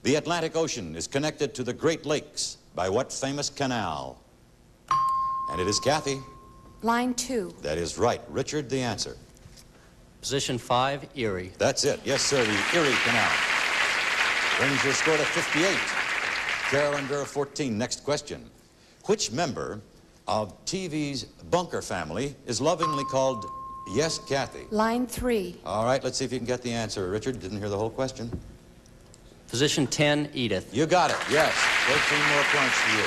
The Atlantic Ocean is connected to the Great Lakes by what famous canal? And it is Kathy. Line 2. That is right. Richard, the answer. Position 5, Erie. That's it. Yes, sir, the Erie Canal. Brings your score to 58. Carol and Vera, 14. Next question. Which member of TV's Bunker family is lovingly called Yes, Kathy? Line 3. All right, let's see if you can get the answer. Richard, didn't hear the whole question. Position 10, Edith. You got it, yes. 13 more points for you.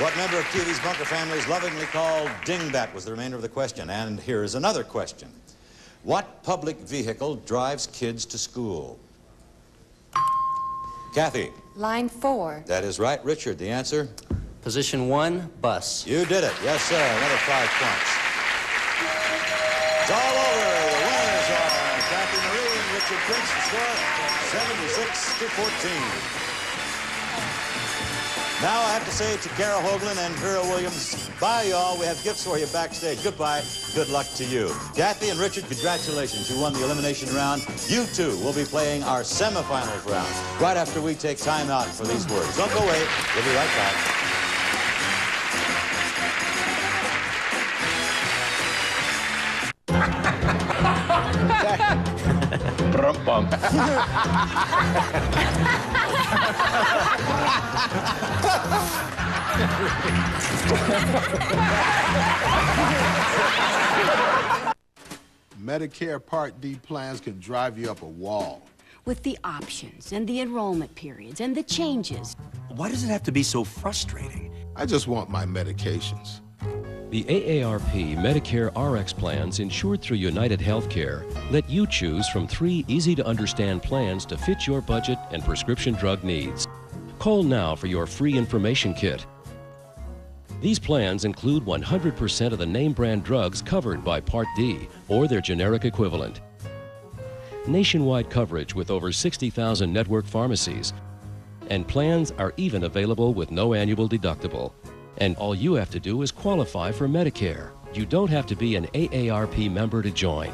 What member of TV's Bunker family is lovingly called Dingbat was the remainder of the question. And here is another question. What public vehicle drives kids to school? Kathy. Line 4. That is right. Richard, the answer? Position 1, bus. You did it. Yes, sir. Another 5 points. Richard Prince, the score 76-14. Now I have to say to Kara Hoagland and Vera Williams, bye, y'all. We have gifts for you backstage. Goodbye. Good luck to you. Kathy and Richard, congratulations. You won the elimination round. You two will be playing our semifinals round right after we take time out for these words. Don't go away. We'll be right back. Brum-bum. Medicare Part D plans can drive you up a wall. With the options and the enrollment periods and the changes. Why does it have to be so frustrating? I just want my medications. The AARP Medicare RX plans insured through United Healthcare let you choose from 3 easy-to-understand plans to fit your budget and prescription drug needs. Call now for your free information kit. These plans include 100% of the name brand drugs covered by Part D or their generic equivalent. Nationwide coverage with over 60,000 network pharmacies. And plans are even available with no annual deductible. And all you have to do is qualify for Medicare. You don't have to be an AARP member to join.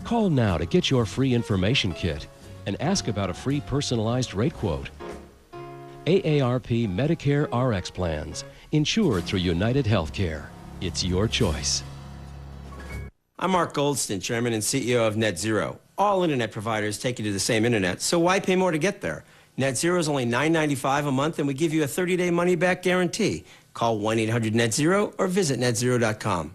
Call now to get your free information kit and ask about a free personalized rate quote. AARP Medicare RX plans, insured through United Healthcare. It's your choice. I'm Mark Goldston, Chairman and CEO of Net Zero. All internet providers take you to the same internet, so why pay more to get there? Net Zero is only $9.95 a month, and we give you a 30-day money-back guarantee. Call 1-800-NET-ZERO or visit netzero.com.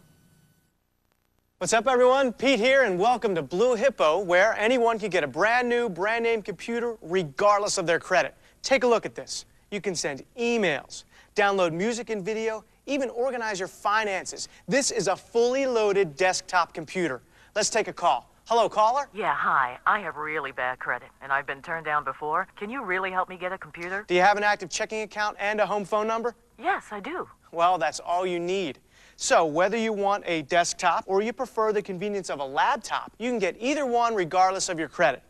What's up, everyone? Pete here, and welcome to Blue Hippo, where anyone can get a brand new, brand-name computer regardless of their credit. Take a look at this. You can send emails, download music and video, even organize your finances. This is a fully loaded desktop computer. Let's take a call. Hello, caller? Yeah, hi. I have really bad credit, and I've been turned down before. Can you really help me get a computer? Do you have an active checking account and a home phone number? Yes, I do. Well, that's all you need. So whether you want a desktop or you prefer the convenience of a laptop, you can get either one regardless of your credit.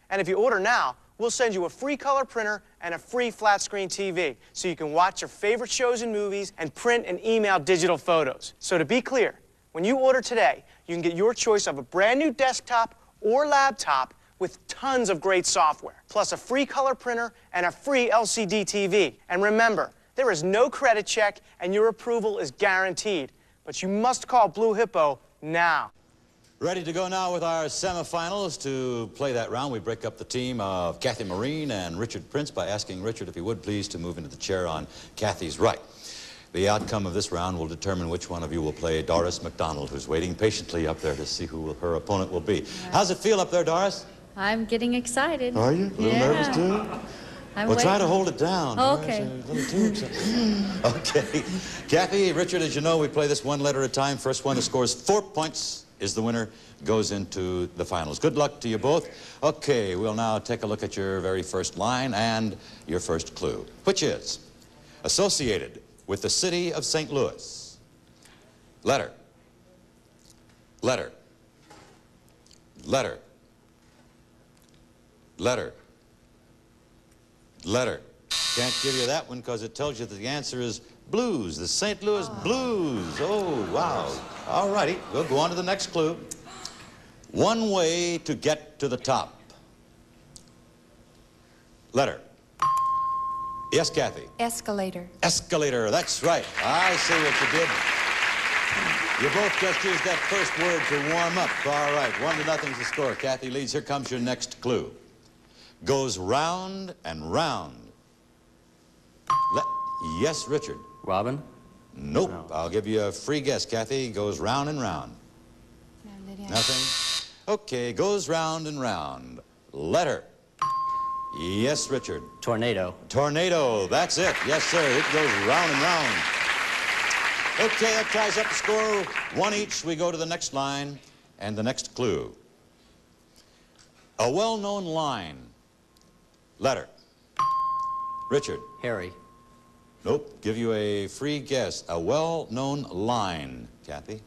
And if you order now, we'll send you a free color printer and a free flat screen TV so you can watch your favorite shows and movies and print and email digital photos. So to be clear, when you order today, you can get your choice of a brand new desktop or laptop with tons of great software, plus a free color printer and a free LCD TV. And remember, there is no credit check and your approval is guaranteed. But you must call Blue Hippo now. Ready to go now with our semifinals. To play that round, we break up the team of Kathy Marine and Richard Prince by asking Richard, if he would please, to move into the chair on Kathy's right. The outcome of this round will determine which one of you will play Doris McDonald, who's waiting patiently up there to see who her opponent will be. How's it feel up there, Doris? I'm getting excited. Are you? A little nervous, too? Well, try to hold it down. Okay. A little too excited. Okay. Kathy, Richard, as you know, we play this one letter at a time. First one that scores 4 points is the winner, goes into the finals. Good luck to you both. Okay, we'll now take a look at your very first line and your first clue, which is associated with the city of St. Louis. Letter. Letter. Letter. Letter. Letter. Can't give you that one because it tells you that the answer is blues, the St. Louis Blues. Oh, wow. All righty, we'll go on to the next clue. One way to get to the top. Letter. Yes, Kathy? Escalator. Escalator, that's right. I see what you did. You both just used that first word to warm up. All right, 1-0's the score. Kathy leads. Here comes your next clue. Goes round and round. Yes, Richard. Robin? Nope. No. I'll give you a free guess, Kathy. Goes round and round. Nothing? Okay, goes round and round. Letter. Yes, Richard. Tornado. Tornado, that's it. Yes, sir. It goes round and round. Okay, that ties up the score. 1 each. We go to the next line and the next clue. A well-known line. Letter. Richard. Harry. Nope. Give you a free guess. A well-known line. Kathy.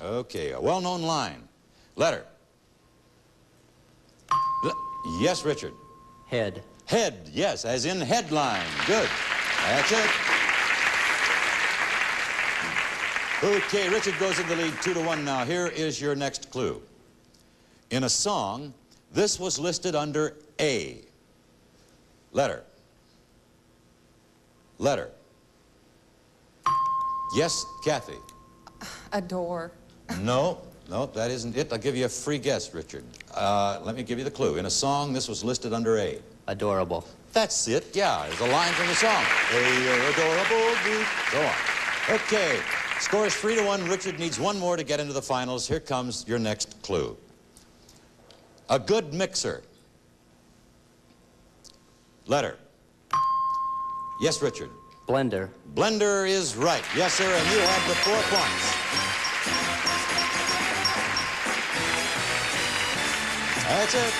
Okay, a well-known line. Letter. Yes, Richard. Head. Head, yes, as in headline. Good. That's it. Okay, Richard goes in the lead 2-1 now. Here is your next clue. In a song, this was listed under A. Letter. Letter. Yes, Kathy. Adore. No, that isn't it. I'll give you a free guess, Richard. Let me give you the clue. In a song, this was listed under A. Adorable. That's it, yeah. There's a line from the song. Hey, you're adorable. Go on. Okay, score is 3-1. Richard needs one more to get into the finals. Here comes your next clue. A good mixer. Letter. Yes, Richard. Blender. Blender is right. Yes, sir, and you have the 4 points. That's it.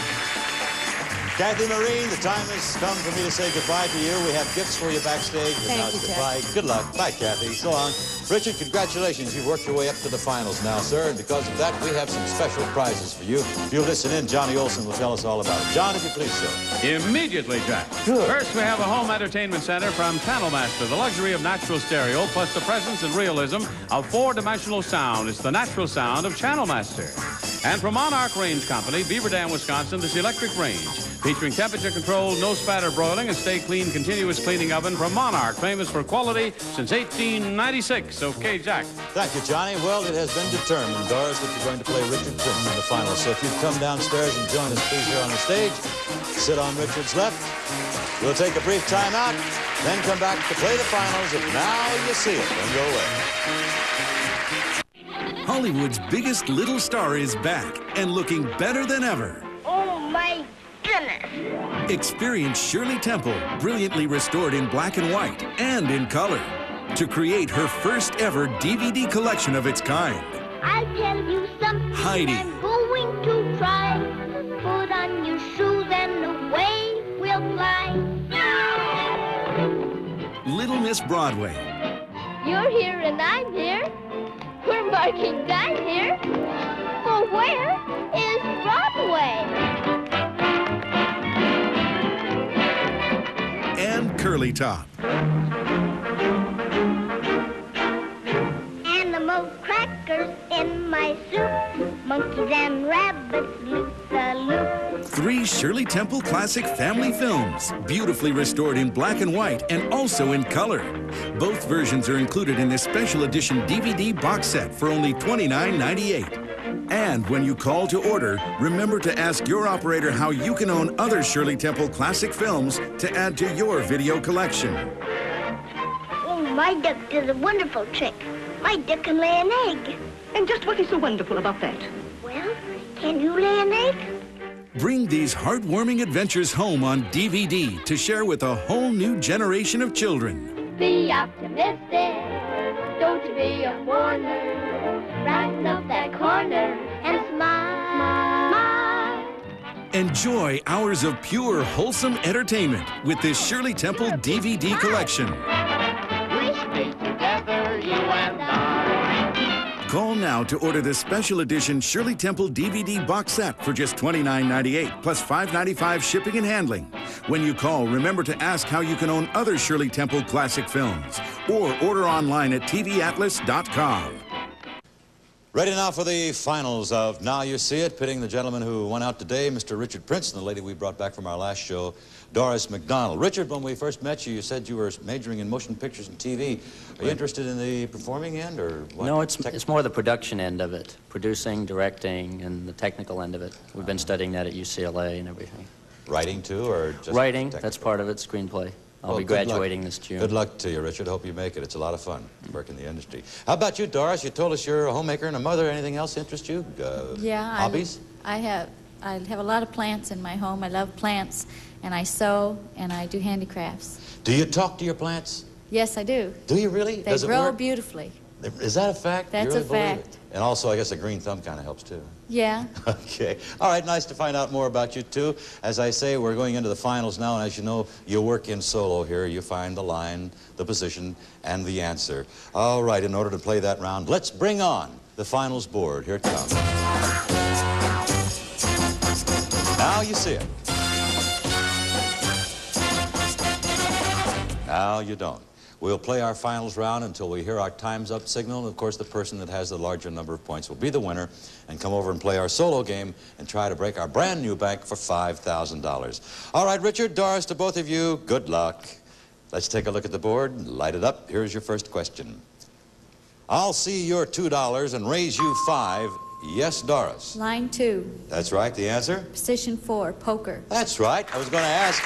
Kathy Marine, the time has come for me to say goodbye to you. We have gifts for you backstage. Thank you, goodbye. Good luck. Bye, Kathy. So long. Richard, congratulations. You've worked your way up to the finals now, sir, and because of that, we have some special prizes for you. If you'll listen in, Johnny Olson will tell us all about it. John, if you please, sir. Immediately, Jack. Good. First, we have a home entertainment center from Channel Master, the luxury of natural stereo, plus the presence and realism of 4-dimensional sound. It's the natural sound of Channel Master. And from Monarch Range Company, Beaver Dam, Wisconsin, this electric range, featuring temperature-controlled, no-spatter broiling and stay-clean continuous cleaning oven from Monarch, famous for quality since 1896. Okay, Jack. Thank you, Johnny. Well, it has been determined, Doris, that you're going to play Richard Prince in the finals. So if you'd come downstairs and join us, please, here on the stage. Sit on Richard's left. We'll take a brief time out, then come back to play the finals of Now You See It. Don't go away. Hollywood's biggest little star is back and looking better than ever. Oh, my goodness. Experience Shirley Temple, brilliantly restored in black and white and in color, to create her first ever DVD collection of its kind. I'll tell you something Heidi. I'm going to try. Put on your shoes and away we'll fly. Little Miss Broadway. You're here and I'm here. We're marking time here. Well, where is Broadway? And Curly Top. Animal crackers in my soup. Monkeys and rabbits loop-the-loop. 3 Shirley Temple classic family films, beautifully restored in black and white and also in color. Both versions are included in this special edition DVD box set for only $29.98. And when you call to order, remember to ask your operator how you can own other Shirley Temple classic films to add to your video collection. Oh, my duck does a wonderful trick. My duck can lay an egg. And just what is so wonderful about that? Well, can you lay an egg? Bring these heartwarming adventures home on DVD to share with a whole new generation of children. Be optimistic. Don't be a mourner. Brighten up that corner and smile. Enjoy hours of pure, wholesome entertainment with this Shirley Temple DVD collection. Wish me together, you and I. Call now to order this special edition Shirley Temple DVD box set for just $29.98 plus $5.95 shipping and handling. When you call, remember to ask how you can own other Shirley Temple classic films or order online at TVAtlas.com. Ready now for the finals of Now You See It, pitting the gentleman who won out today, Mr. Richard Prince, and the lady we brought back from our last show, Doris McDonald. Richard, when we first met you, you said you were majoring in motion pictures and TV. Are you interested in the performing end, or what? No, it's more the production end of it. Producing, directing, and the technical end of it. We've been studying that at UCLA and everything. Writing, too, or just writing, technical? That's part of it, screenplay. I'll be graduating this June. Good luck to you, Richard. Hope you make it. It's a lot of fun to work in the industry. How about you, Doris? You told us you're a homemaker and a mother. Anything else interest you? Yeah. Hobbies? I have a lot of plants in my home. I love plants, and I sew, and I do handicrafts. Do you talk to your plants? Yes, I do. Do you really? They Does it grow work? beautifully. Is that a fact? That's you really a believe fact. it? And also, I guess a green thumb kind of helps, too. Yeah. Okay. All right, nice to find out more about you, too. As I say, we're going into the finals now, and as you know, you work in solo here. You find the line, the position, and the answer. All right, in order to play that round, let's bring on the finals board. Here it comes. Now You See It. Now you don't. We'll play our finals round until we hear our time's up signal. And of course, the person that has the larger number of points will be the winner and come over and play our solo game and try to break our brand new bank for $5,000. All right, Richard, Doris, to both of you, good luck. Let's take a look at the board. Light it up. Here's your first question. I'll see your $2 and raise you 5. Yes, Doris. Line 2. That's right. The answer? Position 4, poker. That's right. I was going to ask.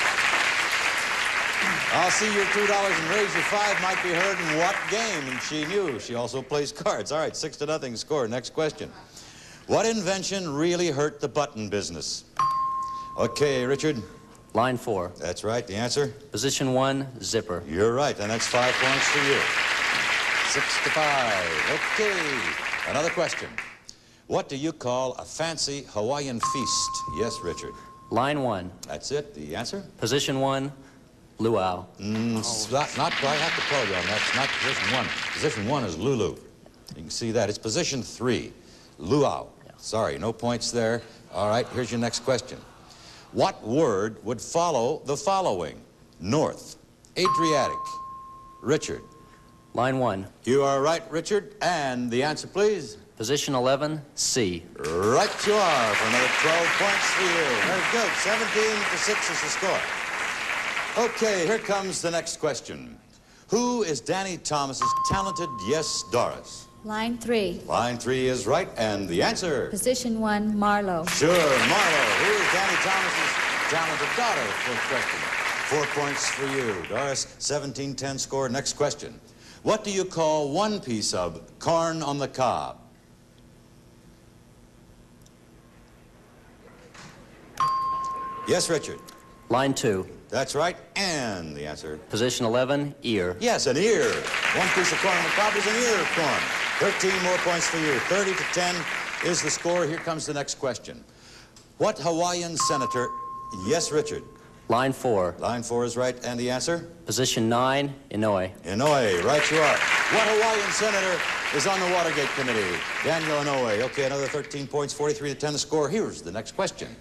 I'll see your $2 and raise you 5 might be heard in what game? And she knew. She also plays cards. All right, 6-0 score. Next question. What invention really hurt the button business? Okay, Richard. Line 4. That's right. The answer? Position 1, zipper. You're right, and that's 5 points for you. 6-5. Okay. Another question. What do you call a fancy Hawaiian feast? Yes, Richard. Line 1. That's it. The answer? Position 1, luau. Not quite. I have to tell you on that. It's not position 1. Position 1 is Lulu. You can see that. It's position 3, luau. Yeah. Sorry, no points there. All right, here's your next question. What word would follow the following? North, Adriatic. Richard. Line 1. You are right, Richard. And the answer, please? Position 11, C. Right you are for another 12 points for you. Very good. 17-6 is the score. Okay, here comes the next question. Who is Danny Thomas's talented Yes, Doris? Line 3. Line 3 is right, and the answer? Position 1, Marlowe. Sure, Marlowe. Who is Danny Thomas's talented daughter? First question. 4 points for you. Doris, 17-10 score. Next question. What do you call one piece of corn on the cob? Yes, Richard. Line 2. That's right, and the answer? Position 11, ear. Yes, an ear. One piece of corn on the cob is an ear of corn. 13 more points for you. 30-10 is the score. Here comes the next question. What Hawaiian senator... Yes, Richard. Line 4. Line 4 is right, and the answer? Position 9, Inouye. Inouye, right you are. What Hawaiian senator is on the Watergate Committee? Daniel Inouye. Okay, another 13 points, 43-10 the score. Here's the next question.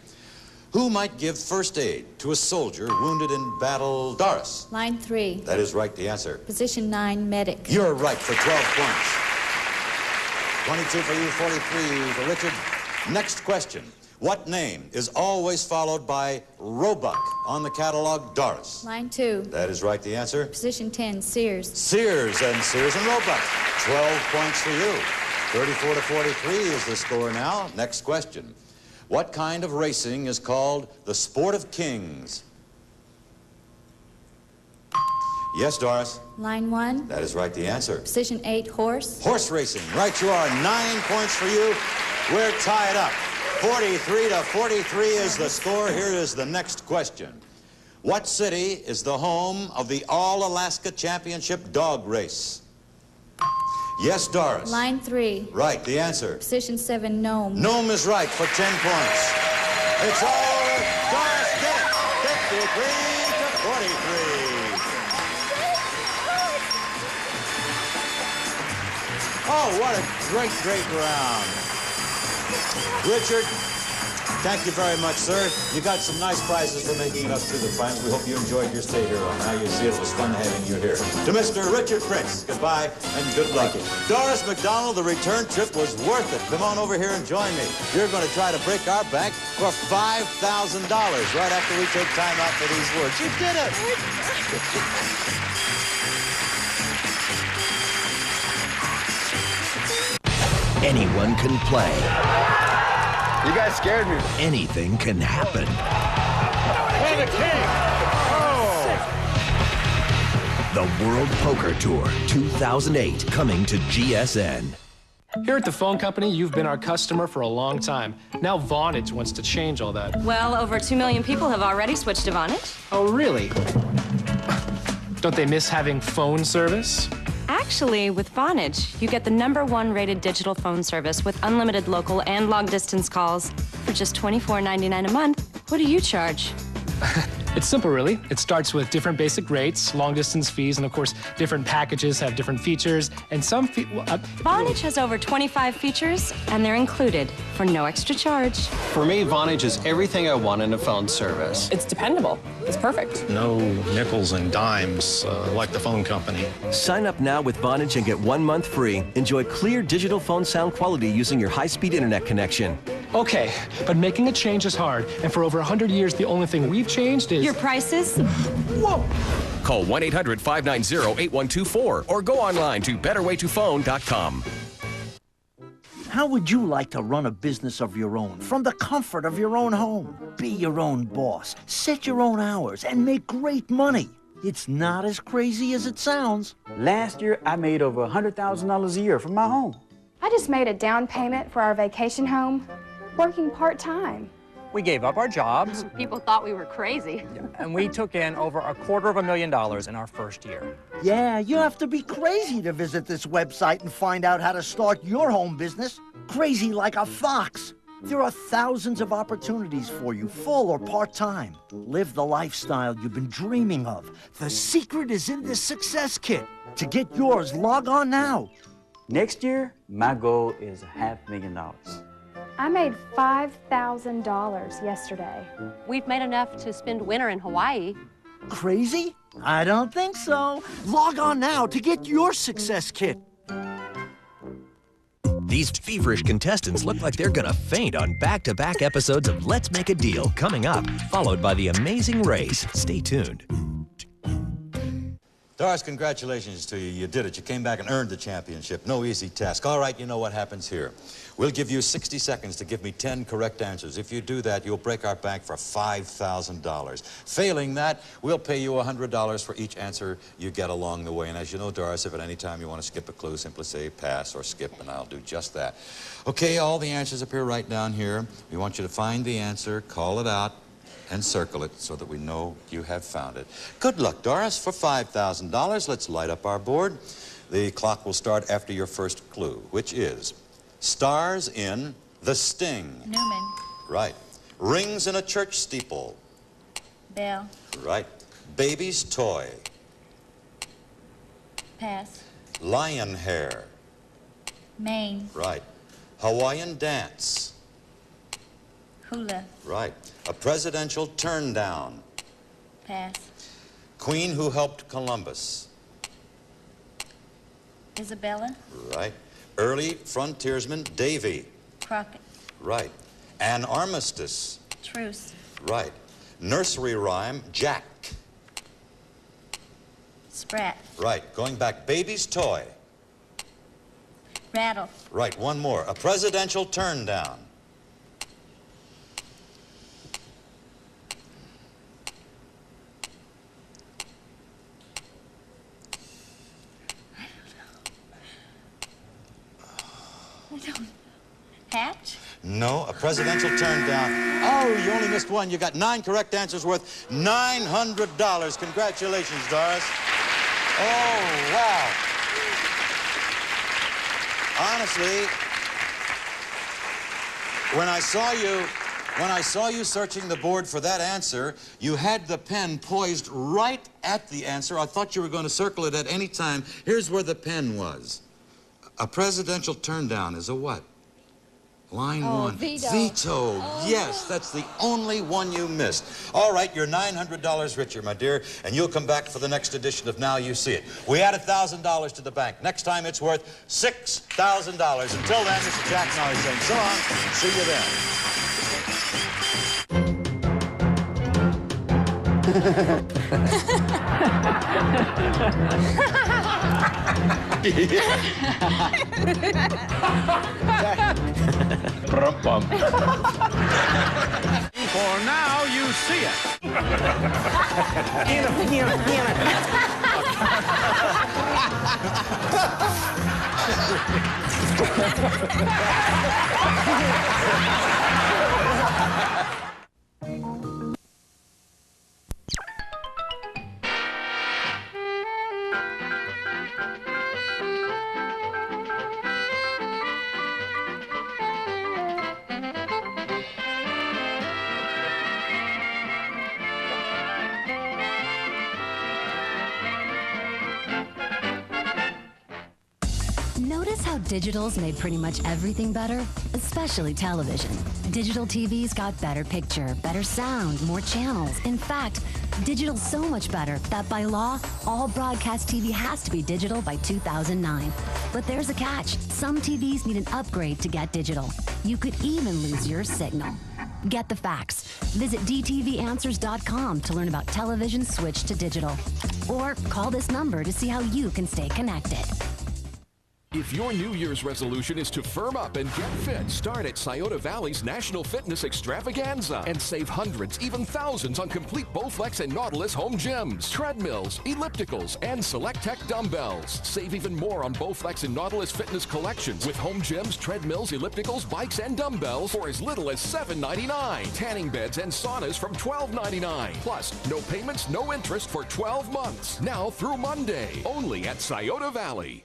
Who might give first aid to a soldier wounded in battle? Doris. Line 3. That is right, the answer. Position 9, medic. You're right for 12 points. 22 for you, 43 for Richard. Next question. What name is always followed by Roebuck on the catalog? Doris. Line 2. That is right, the answer. Position 10, Sears. Sears and Roebuck. 12 points for you. 34-43 is the score now. Next question. What kind of racing is called the Sport of Kings? Yes, Doris. Line 1. That is right, the answer. Position 8, horse. Horse racing. Right you are. 9 points for you. We're tied up. 43-43 is the score. Here is the next question. What city is the home of the All-Alaska Championship dog race? Yes, Doris. Line 3. Right, the answer. Position 7, Nome. Nome is right for 10 points. It's all Doris did it. 53-43. Oh, what a great, great round. Richard, thank you very much, sir. You got some nice prizes for making it up to the finals. We hope you enjoyed your stay here on Now You See It. Was fun having you here. To Mr. Richard Prince, goodbye and good luck. Doris McDonald, the return trip was worth it. Come on over here and join me. You're going to try to break our bank for $5,000 right after we take time out for these words. You did it. Anyone can play. You guys scared me. Anything can happen. And a king! Oh! The World Poker Tour 2008 coming to GSN. Here at the phone company, you've been our customer for a long time. Now Vonage wants to change all that. Well, over 2 million people have already switched to Vonage. Oh, really? Don't they miss having phone service? Actually, with Vonage, you get the #1 rated digital phone service with unlimited local and long-distance calls for just $24.99 a month. What do you charge? It's simple, really. It starts with different basic rates, long-distance fees, and of course, different packages have different features, and some Vonage has over 25 features, and they're included for no extra charge. For me, Vonage is everything I want in a phone service. It's dependable. It's perfect. No nickels and dimes like the phone company. Sign up now with Vonage and get 1 month free. Enjoy clear digital phone sound quality using your high-speed internet connection. Okay, but making a change is hard, and for over 100 years, the only thing we've changed is... Your prices? Whoa! Call 1-800-590-8124 or go online to betterwaytophone.com. How would you like to run a business of your own from the comfort of your own home? Be your own boss, set your own hours, and make great money. It's not as crazy as it sounds. Last year, I made over $100,000 a year from my home. I just made a down payment for our vacation home, working part-time. We gave up our jobs. People thought we were crazy. And we took in over $250,000 in our first year. Yeah, you have to be crazy to visit this website and find out how to start your home business. Crazy like a fox. There are thousands of opportunities for you, full or part-time. Live the lifestyle you've been dreaming of. The secret is in this success kit. To get yours, log on now. Next year, my goal is $500,000. I made $5,000 yesterday. We've made enough to spend winter in Hawaii. Crazy? I don't think so. Log on now to get your success kit. These feverish contestants look like they're gonna faint on back-to-back episodes of Let's Make a Deal coming up, followed by The Amazing Race. Stay tuned. Doris, congratulations to you. You did it. You came back and earned the championship. No easy task. All right, you know what happens here. We'll give you 60 seconds to give me 10 correct answers. If you do that, you'll break our bank for $5,000. Failing that, we'll pay you $100 for each answer you get along the way. And as you know, Doris, if at any time you want to skip a clue, simply say pass or skip, and I'll do just that. Okay, all the answers appear right down here. We want you to find the answer, call it out, and circle it so that we know you have found it. Good luck, Doris. For $5,000, let's light up our board. The clock will start after your first clue, which is stars in The Sting. Newman. Right. Rings in a church steeple. Bell. Right. Baby's toy. Pass. Lion hair. Maine. Right. Hawaiian dance. Hula. Right. A presidential turn down. Pass. Queen who helped Columbus. Isabella. Right. Early frontiersman Davy. Crockett. Right. An armistice. Truce. Right. Nursery rhyme Jack. Sprat. Right. Going back, baby's toy. Rattle. Right. One more. A presidential turn down. Hatch? No, a presidential turn down. Oh, you only missed one. You got 9 correct answers worth $900. Congratulations, Doris. Oh, wow. Honestly, when I saw you searching the board for that answer, you had the pen poised right at the answer. I thought you were going to circle it at any time. Here's where the pen was. A presidential turn down is a what? Line 1. Veto. Veto. Oh. Yes, that's the only one you missed. All right, you're $900 richer, my dear, and you'll come back for the next edition of Now You See It. We add $1,000 to the bank. Next time it's worth $6,000. Until then, this is Jack Nolly saying so long. See you then. For Now You See It. Digital's made pretty much everything better, especially television. Digital TV's got better picture, better sound, more channels. In fact, digital's so much better that by law, all broadcast TV has to be digital by 2009. But there's a catch. Some TVs need an upgrade to get digital. You could even lose your signal. Get the facts. Visit dtvanswers.com to learn about television switch to digital. Or call this number to see how you can stay connected. If your New Year's resolution is to firm up and get fit, start at Scioto Valley's National Fitness Extravaganza and save hundreds, even thousands on complete Bowflex and Nautilus home gyms, treadmills, ellipticals, and Select Tech dumbbells. Save even more on Bowflex and Nautilus fitness collections with home gyms, treadmills, ellipticals, bikes, and dumbbells for as little as $7.99. Tanning beds and saunas from $12.99. Plus, no payments, no interest for 12 months. Now through Monday, only at Scioto Valley.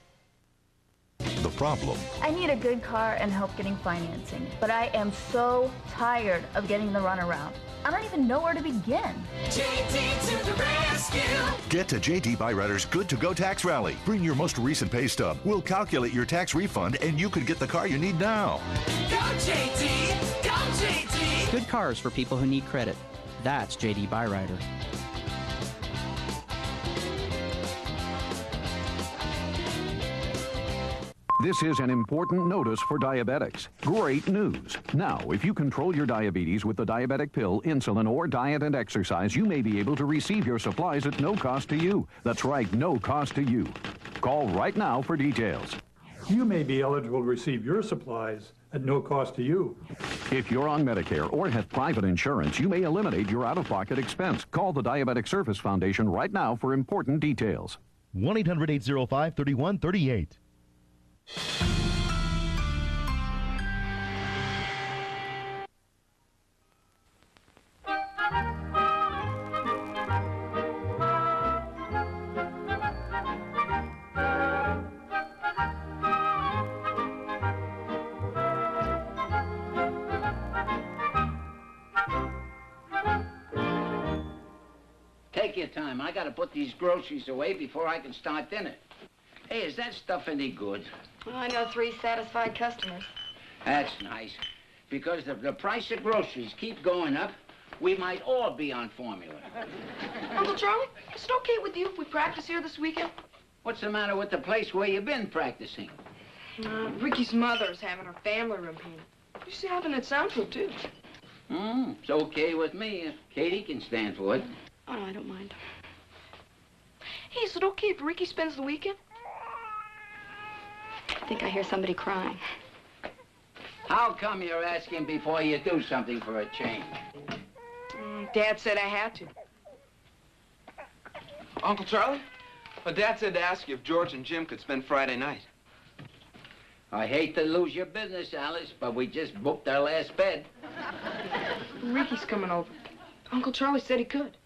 The problem. I need a good car and help getting financing, but I am so tired of getting the runaround. I don't even know where to begin. JD to the rescue. Get to JD Byreder's Good to Go Tax Rally. Bring your most recent pay stub. We'll calculate your tax refund, and you could get the car you need now. Go JD! Go JD! Good cars for people who need credit. That's JD Byrider. This is an important notice for diabetics. Great news. Now, if you control your diabetes with the diabetic pill, insulin, or diet and exercise, you may be able to receive your supplies at no cost to you. That's right, no cost to you. Call right now for details. You may be eligible to receive your supplies at no cost to you. If you're on Medicare or have private insurance, you may eliminate your out-of-pocket expense. Call the Diabetic Service Foundation right now for important details. 1-800-805-3138. Take your time. I gotta put these groceries away before I can start dinner. Hey, is that stuff any good? Well, I know 3 satisfied customers. That's nice. Because if the price of groceries keep going up, we might all be on formula. Uncle Charlie, is it okay with you if we practice here this weekend? What's the matter with the place where you've been practicing? Ricky's mother's having her family room painted. She's having it soundproof, too. It's okay with me if Katie can stand for it. Oh, no, I don't mind. Hey, is it okay if Ricky spends the weekend? I think I hear somebody crying. How come you're asking before you do something for a change? Dad said I had to. Uncle Charlie? Well, Dad said to ask you if George and Jim could spend Friday night. I hate to lose your business, Alice, but we just booked our last bed. Ricky's coming over. Uncle Charlie said he could.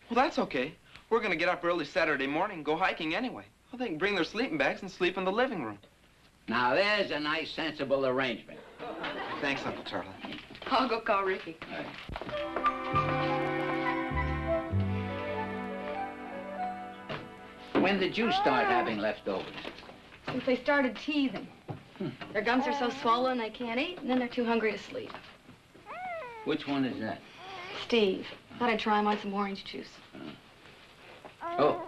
Well, that's okay. We're going to get up early Saturday morning and go hiking anyway. Well, they can bring their sleeping bags and sleep in the living room. Now, there's a nice, sensible arrangement. Thanks, Uncle Charlie. I'll go call Ricky. When did you start having leftovers? Since they started teething. Their gums are so swollen they can't eat, and then they're too hungry to sleep. Which one is that? Steve, thought I'd try him on some orange juice. Oh,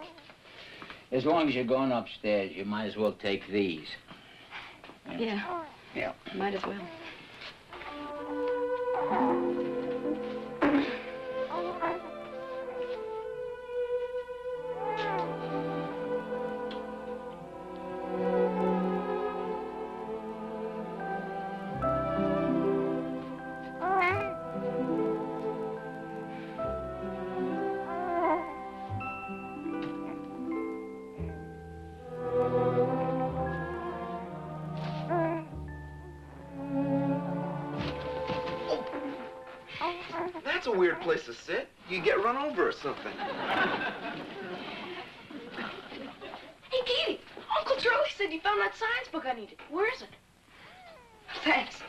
as long as you're going upstairs, you might as well take these. Yeah. Yeah. Might as well. That's a weird place to sit. You get run over or something. Hey, Katie, Uncle Charlie said you found that science book I needed. Where is it? Thanks.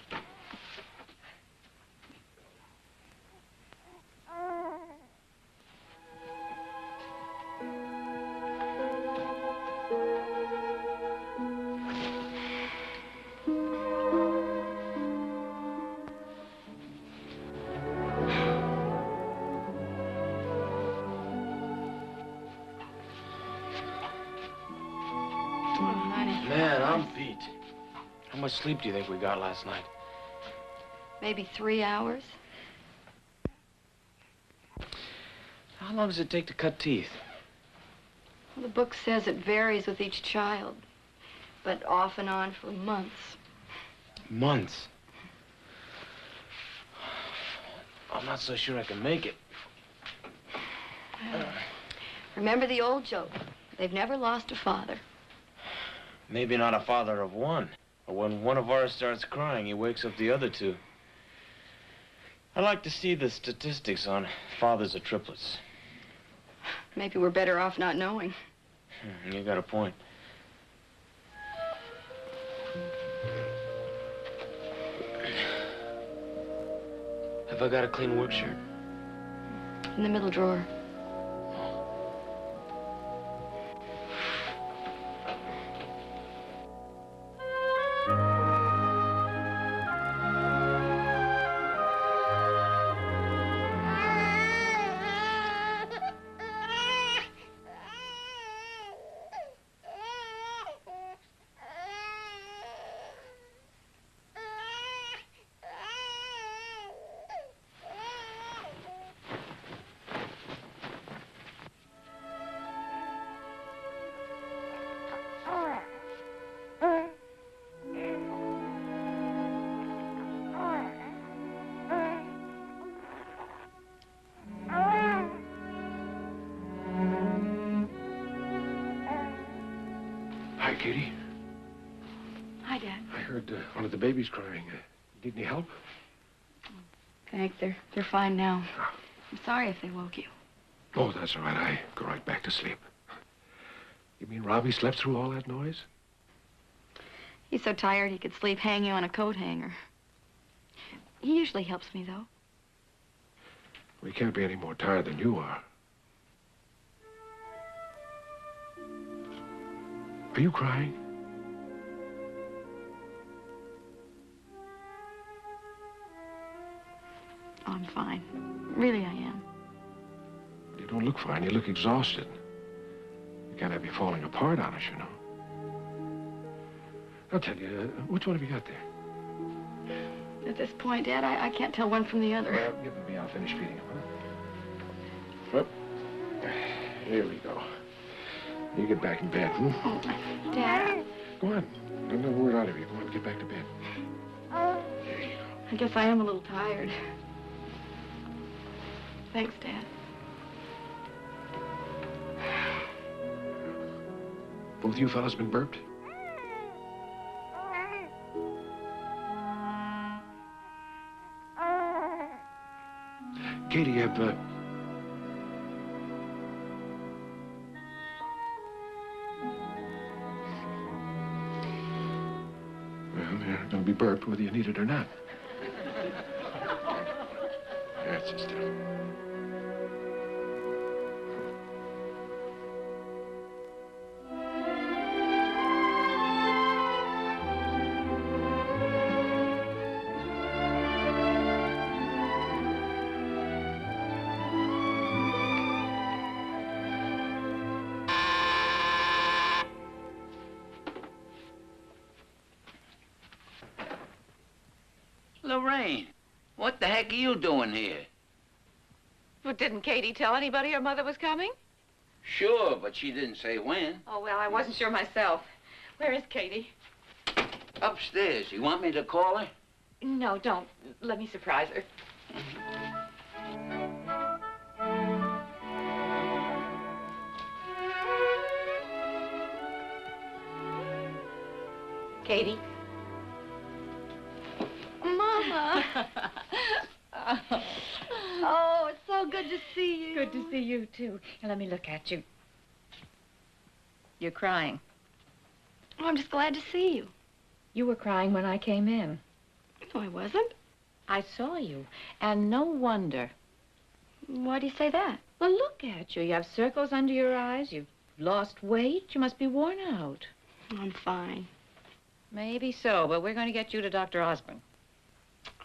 I'm beat. How much sleep do you think we got last night? Maybe 3 hours. How long does it take to cut teeth? Well, the book says it varies with each child, but off and on for months. Months. I'm not so sure I can make it. Remember the old joke. They've never lost a father. Maybe not a father of one. But when one of ours starts crying, he wakes up the other two. I'd like to see the statistics on fathers of triplets. Maybe we're better off not knowing. You got a point. Have I got a clean work shirt? In the middle drawer. Hi, Katie. Hi, Dad. I heard one of the babies crying. Need any help? Thanks. They're fine now. I'm sorry if they woke you. Oh, that's all right. I go right back to sleep. You mean Robbie slept through all that noise? He's so tired he could sleep hanging on a coat hanger. He usually helps me, though. Well, he can't be any more tired than you are. Are you crying? Oh, I'm fine. Really, I am. You don't look fine. You look exhausted. You can't have you falling apart on us, you know. I'll tell you, which one have you got there? At this point, Dad, I can't tell one from the other. Well, give it to me. I'll finish feeding him, huh? Well, here we go. You get back in bed, hmm? Oh, Dad. Go on. Not a word out of you. Go on, get back to bed. I guess I am a little tired. Thanks, Dad. Both you fellas been burped? Katie, have, Well, they're gonna be burped whether you need it or not. That's it still. Lorraine, what the heck are you doing here? Well, didn't Katie tell anybody her mother was coming? Sure, but she didn't say when. Oh, well, I wasn't sure myself. Where is Katie? Upstairs. You want me to call her? No, don't. Let me surprise her. Katie? Mama! Oh, it's so good to see you. Good to see you, too. Now, let me look at you. You're crying. Oh, I'm just glad to see you. You were crying when I came in. No, I wasn't. I saw you, and no wonder. Why do you say that? Well, look at you. You have circles under your eyes. You've lost weight. You must be worn out. I'm fine. Maybe so, but we're going to get you to Dr. Osborne.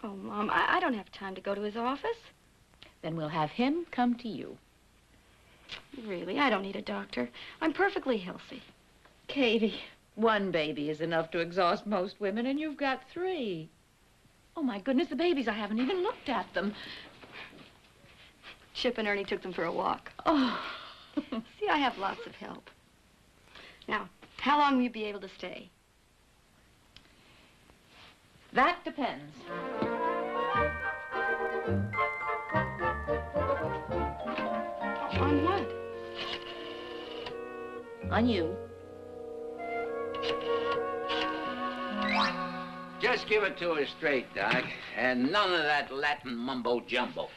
Oh, Mom, I don't have time to go to his office. Then we'll have him come to you. Really, I don't need a doctor. I'm perfectly healthy. Katie, One baby is enough to exhaust most women, and you've got 3. Oh, my goodness, the babies, I haven't even looked at them. Chip and Ernie took them for a walk. Oh. See, I have lots of help. Now, how long will you be able to stay? That depends. On what? On you. Just give it to her straight, Doc, and none of that Latin mumbo-jumbo.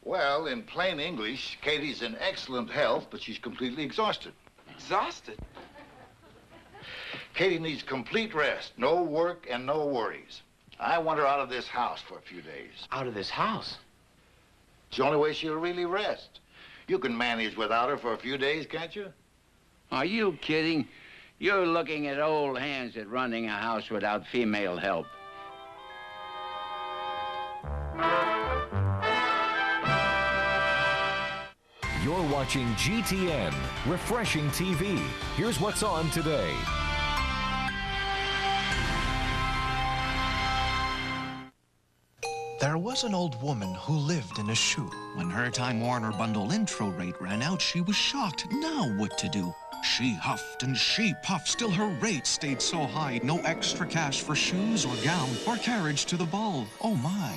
Well, in plain English, Katie's in excellent health, but she's completely exhausted. Exhausted? Katie needs complete rest, no work and no worries. I want her out of this house for a few days. Out of this house? It's the only way she'll really rest. You can manage without her for a few days, can't you? Are you kidding? You're looking at old hands at running a house without female help. You're watching GTN, refreshing TV. Here's what's on today. There was an old woman who lived in a shoe. When her Time Warner bundle intro rate ran out, she was shocked. Now what to do? She huffed and she puffed, still her rate stayed so high. No extra cash for shoes or gown or carriage to the ball. Oh my.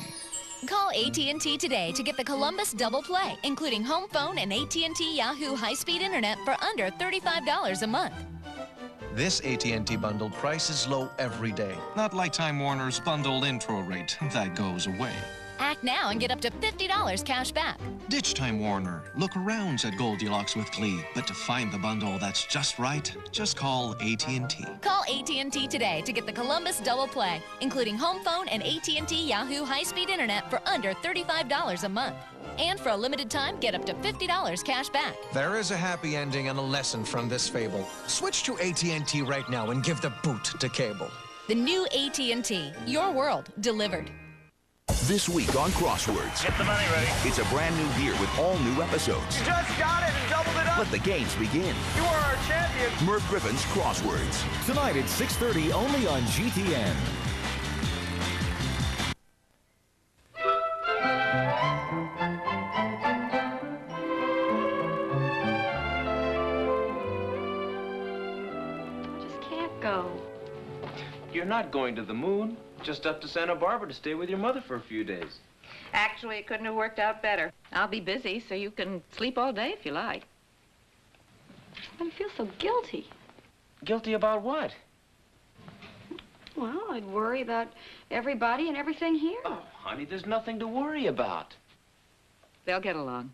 Call AT&T today to get the Columbus Double Play, including home phone and AT&T Yahoo high-speed internet for under $35 a month. This AT&T bundle price is low every day. Not like Time Warner's bundled intro rate. That goes away. Act now and get up to $50 cash back. Ditch Time Warner. Look around at Goldilocks with Glee. But to find the bundle that's just right, just call AT&T. Call AT&T today to get the Columbus Double Play, including home phone and AT&T Yahoo high-speed internet for under $35 a month. And for a limited time, get up to $50 cash back. There is a happy ending and a lesson from this fable. Switch to AT&T right now and give the boot to cable. The new AT&T. Your world delivered. This week on Crosswords. Get the money ready. It's a brand new year with all new episodes. You just got it and doubled it up. Let the games begin. You are our champion. Merv Griffin's Crosswords. Tonight at 6:30 only on GTN. I just can't go. You're not going to the moon. Just up to Santa Barbara to stay with your mother for a few days. Actually, it couldn't have worked out better. I'll be busy, so you can sleep all day if you like. I feel so guilty. Guilty about what? Well, I'd worry about everybody and everything here. Oh, honey, there's nothing to worry about. They'll get along.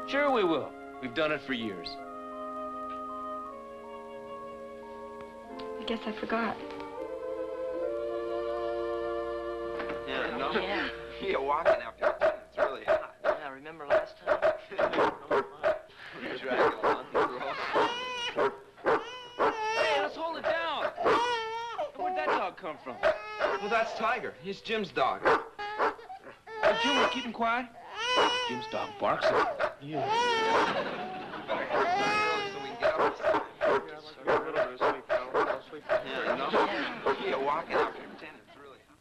Sure we will. We've done it for years. I guess I forgot. Yeah, no. Yeah. Yeah, walking after 10, it's really hot. Yeah, remember last time? We're dragging along the road. Hey, let's hold it down. Where'd that dog come from? Well, that's Tiger. He's Jim's dog. Hey, Jim, will you keep him quiet? Jim's dog barks at you. We better get started early so we can get up this time. Yeah, no. Yeah, walking after 10, it's really hot.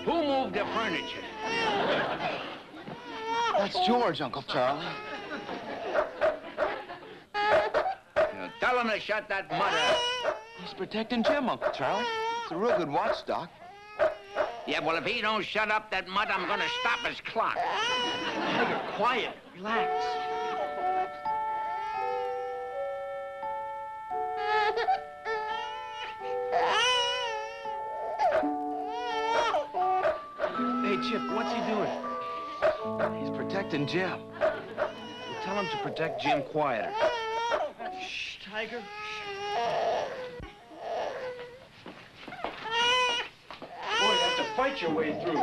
Who moved the furniture? That's George, Uncle Charlie. Tell him to shut that mutter. He's protecting Jim, Uncle Charlie. It's a real good watchdog. Yeah, well, if he don't shut up that mutt, I'm gonna stop his clock. Tiger, quiet. Relax. Chip, what's he doing? He's protecting Jim. Well, tell him to protect Jim quieter. Shh, Tiger. Boy, you have to fight your way through.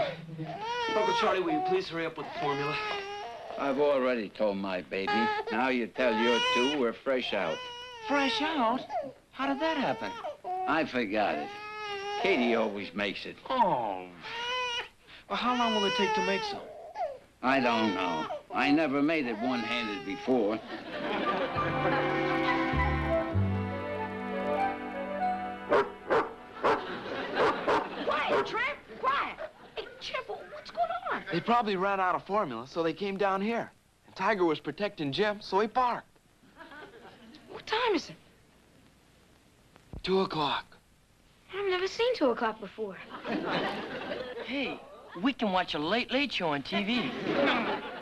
Uncle Charlie, will you please hurry up with the formula? I've already told my baby. Now you tell your two we're fresh out. Fresh out? How did that happen? I forgot it. Katie always makes it. Oh. Well, how long will it take to make some? I don't know. I never made it one-handed before. Quiet, Tramp, quiet. Hey, Chip, what's going on? They probably ran out of formula, so they came down here. And Tiger was protecting Jim, so he barked. What time is it? 2 o'clock. I've never seen 2 o'clock before. Hey, we can watch a late show on TV.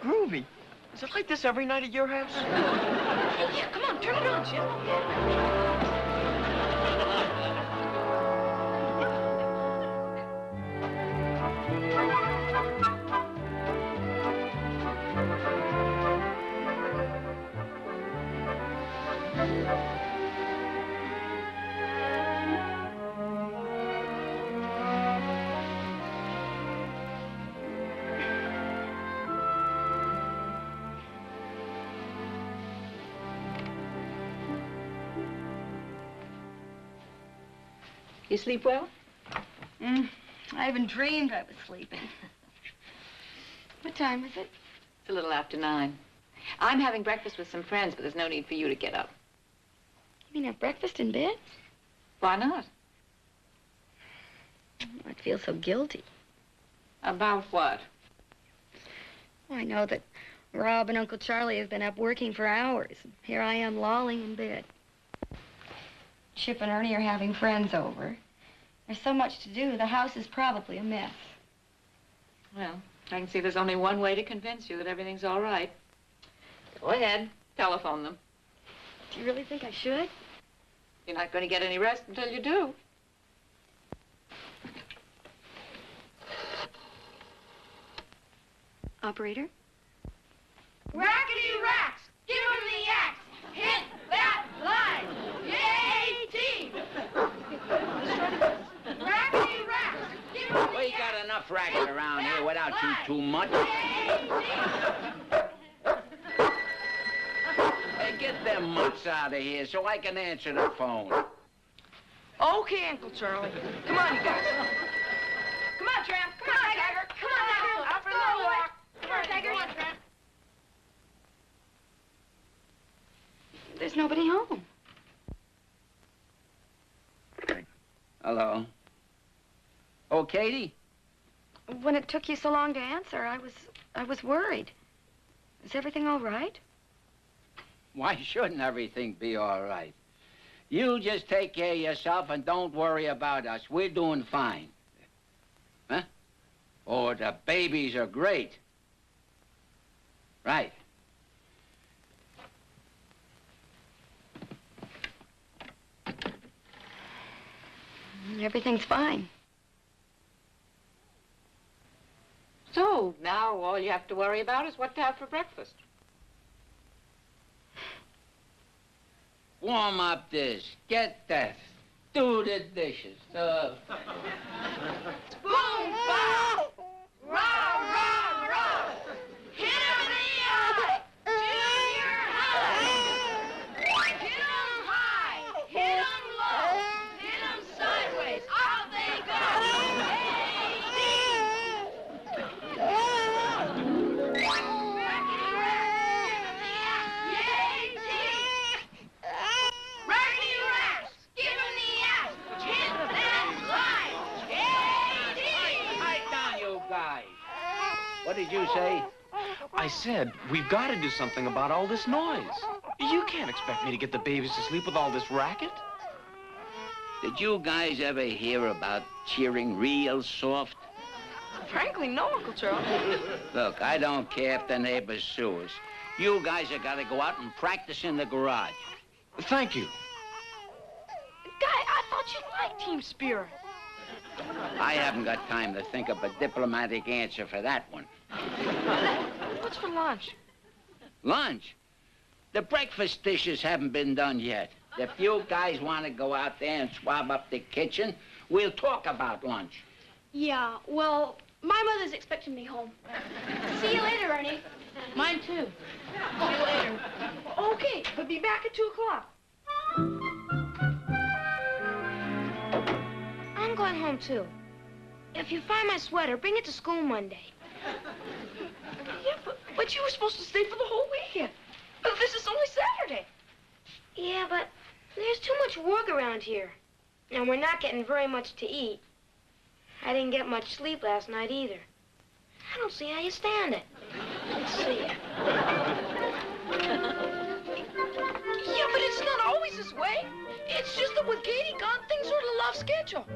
Groovy. Is it like this every night at your house? Hey, yeah, come on, turn it on, Chip. You sleep well? I even dreamed I was sleeping. What time is it? It's a little after 9. I'm having breakfast with some friends, but there's no need for you to get up. You mean have breakfast in bed? Why not? I'd feel so guilty. About what? Well, I know that Rob and Uncle Charlie have been up working for hours. Here I am lolling in bed. Chip and Ernie are having friends over. There's so much to do, the house is probably a mess. Well, I can see there's only one way to convince you that everything's all right. Go ahead, telephone them. Do you really think I should? You're not going to get any rest until you do. Operator? Rackety racks! Give him the axe! Hit that line! Yay, team! Rackety racks! Give him the We got enough racket around here without you too much. Hey, get them mutts out of here so I can answer the phone. Okay, Uncle Charlie. Come on, you guys. Come on, Tramp! Come on, Tiger! Come on, Tiger! Out for a little walk! Come on, Tiger! Come on, Tramp! There's nobody home. Hello. Oh, Katie? When it took you so long to answer, I was worried. Is everything all right? Why shouldn't everything be all right? You just take care of yourself and don't worry about us. We're doing fine. Huh? Oh, the babies are great. Right. Everything's fine. So, now all you have to worry about is what to have for breakfast. Warm up this. Get that. Do the dishes. Boom, bow! Rah, rah, rah! Hit him in the eye! Junior high! Hit him high! Hit him low! Hit him sideways! Out they go! Rackety racks! Give him the axe! Hit that line! Pipe down, you guys. What did you say? I said, we've got to do something about all this noise. You can't expect me to get the babies to sleep with all this racket. Did you guys ever hear about cheering real soft? Frankly, no, Uncle Charlie. Look, I don't care if the neighbors sue us. You guys have got to go out and practice in the garage. Thank you. Guy, I thought you liked Team Spirit. I haven't got time to think up a diplomatic answer for that one. What's for lunch? Lunch? The breakfast dishes haven't been done yet. If you guys want to go out there and swab up the kitchen, we'll talk about lunch. Yeah, well, my mother's expecting me home. See you later, Ernie. Mine too. See you later. Okay, but be back at 2 o'clock. I'm going home, too. If you find my sweater, bring it to school Monday. Yeah, but you were supposed to stay for the whole weekend. But this is only Saturday. Yeah, but there's too much work around here. And we're not getting very much to eat. I didn't get much sleep last night, either. I don't see how you stand it. Let's see ya. Yeah, but it's not always this way. It's just that with Katie gone, things are a little off schedule.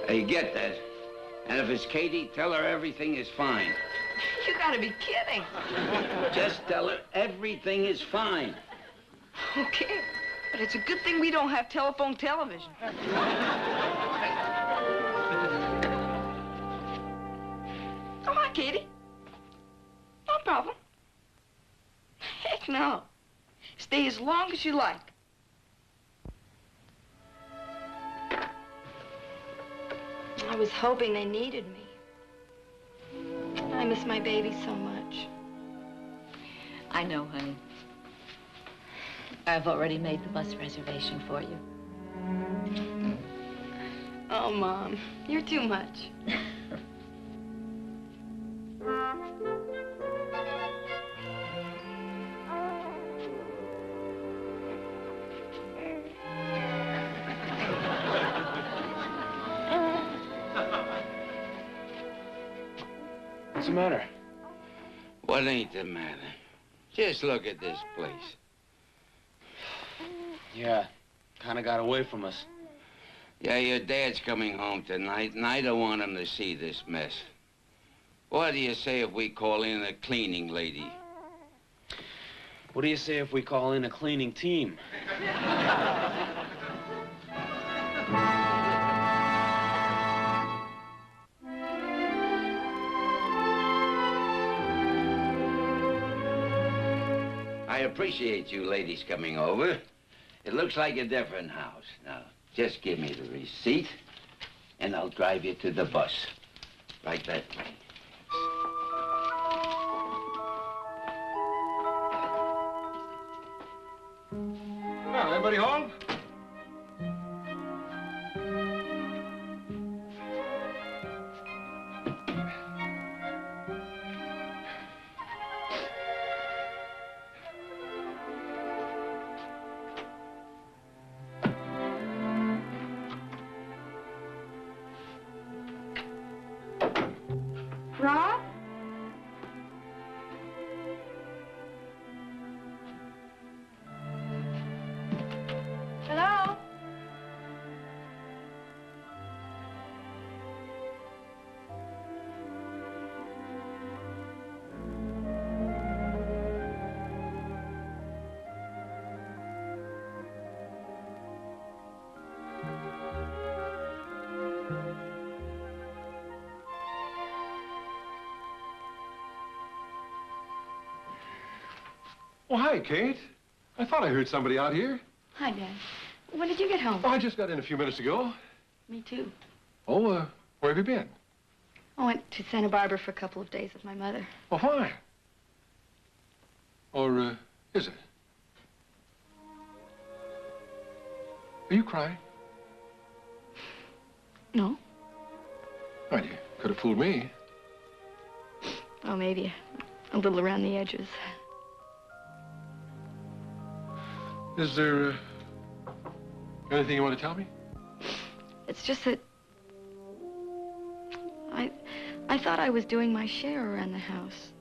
Hey, get that. And if it's Katie, tell her everything is fine. You gotta be kidding. Just tell her everything is fine. Okay, but it's a good thing we don't have telephone television. Go on, Katie. No problem. Heck no. Stay as long as you like. I was hoping they needed me. I miss my baby so much. I know, honey. I've already made the bus reservation for you. Oh, Mom, you're too much. What's the matter? What ain't the matter? Just look at this place. Yeah, kind of got away from us. Yeah, your dad's coming home tonight, and I don't want him to see this mess. What do you say if we call in a cleaning lady? What do you say if we call in a cleaning team? I appreciate you ladies coming over. It looks like a different house. Now, just give me the receipt, and I'll drive you to the bus. Right that way. Well, everybody home? Rob? Hello? Oh, hi, Kate. I thought I heard somebody out here. Hi, Dad. When did you get home? Oh, I just got in a few minutes ago. Me too. Oh, where have you been? I went to Santa Barbara for a couple of days with my mother. Oh, why? Or, is it? Are you crying? No. Well, you could have fooled me. Oh, maybe a little around the edges. Is there, anything you want to tell me? It's just that I thought I was doing my share around the house.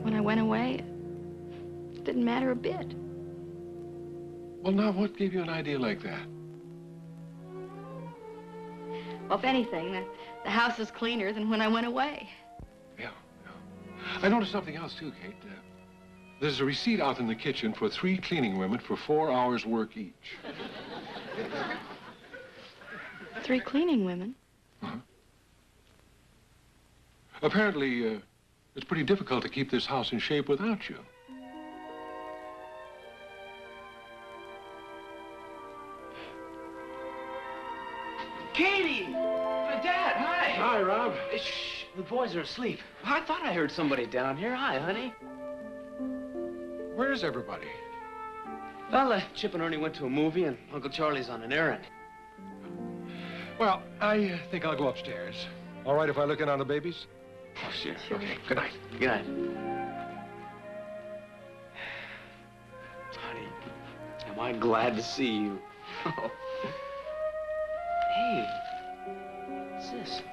When I went away, it didn't matter a bit. Well, now, what gave you an idea like that? Well, if anything, the house is cleaner than when I went away. Yeah. I noticed something else, too, Kate. There's a receipt out in the kitchen for 3 cleaning women for 4 hours' work each. 3 cleaning women? Uh-huh. Apparently, it's pretty difficult to keep this house in shape without you. Katie! Dad, hi! Hi, Rob. Shh, the boys are asleep. I thought I heard somebody down here. Hi, honey. Where is everybody? Well, Chip and Ernie went to a movie, and Uncle Charlie's on an errand. Well, I think I'll go upstairs. All right if I look in on the babies? Oh, sure. Okay, good night. Good night. Honey, am I glad to see you. Hey, what's this?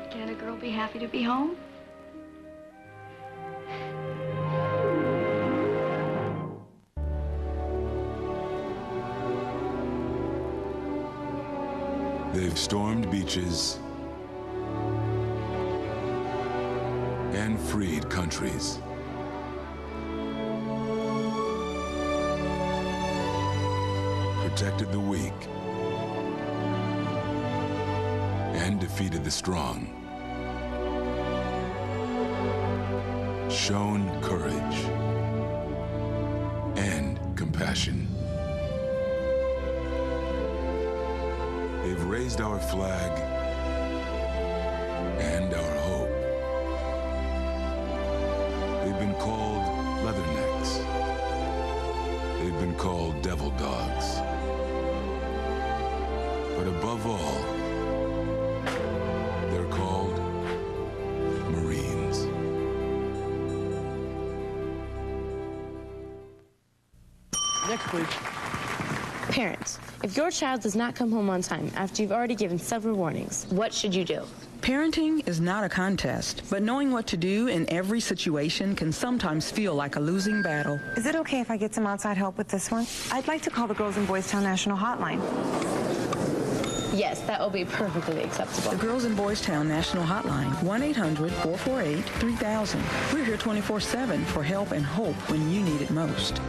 Can't a girl be happy to be home? They've stormed beaches and freed countries. Protected the weak and defeated the strong. Shown courage and compassion. They've raised our flag and our hope. They've been called leathernecks. They've been called devil dogs. But above all, they're called Marines. Next, please. Parents, if your child does not come home on time after you've already given several warnings, what should you do? Parenting is not a contest, but knowing what to do in every situation can sometimes feel like a losing battle. Is it okay if I get some outside help with this one? I'd like to call the Girls in Boys Town National Hotline. Yes, that will be perfectly acceptable. The Girls in Boys Town National Hotline, 1-800-448-3000. We're here 24/7 for help and hope when you need it most.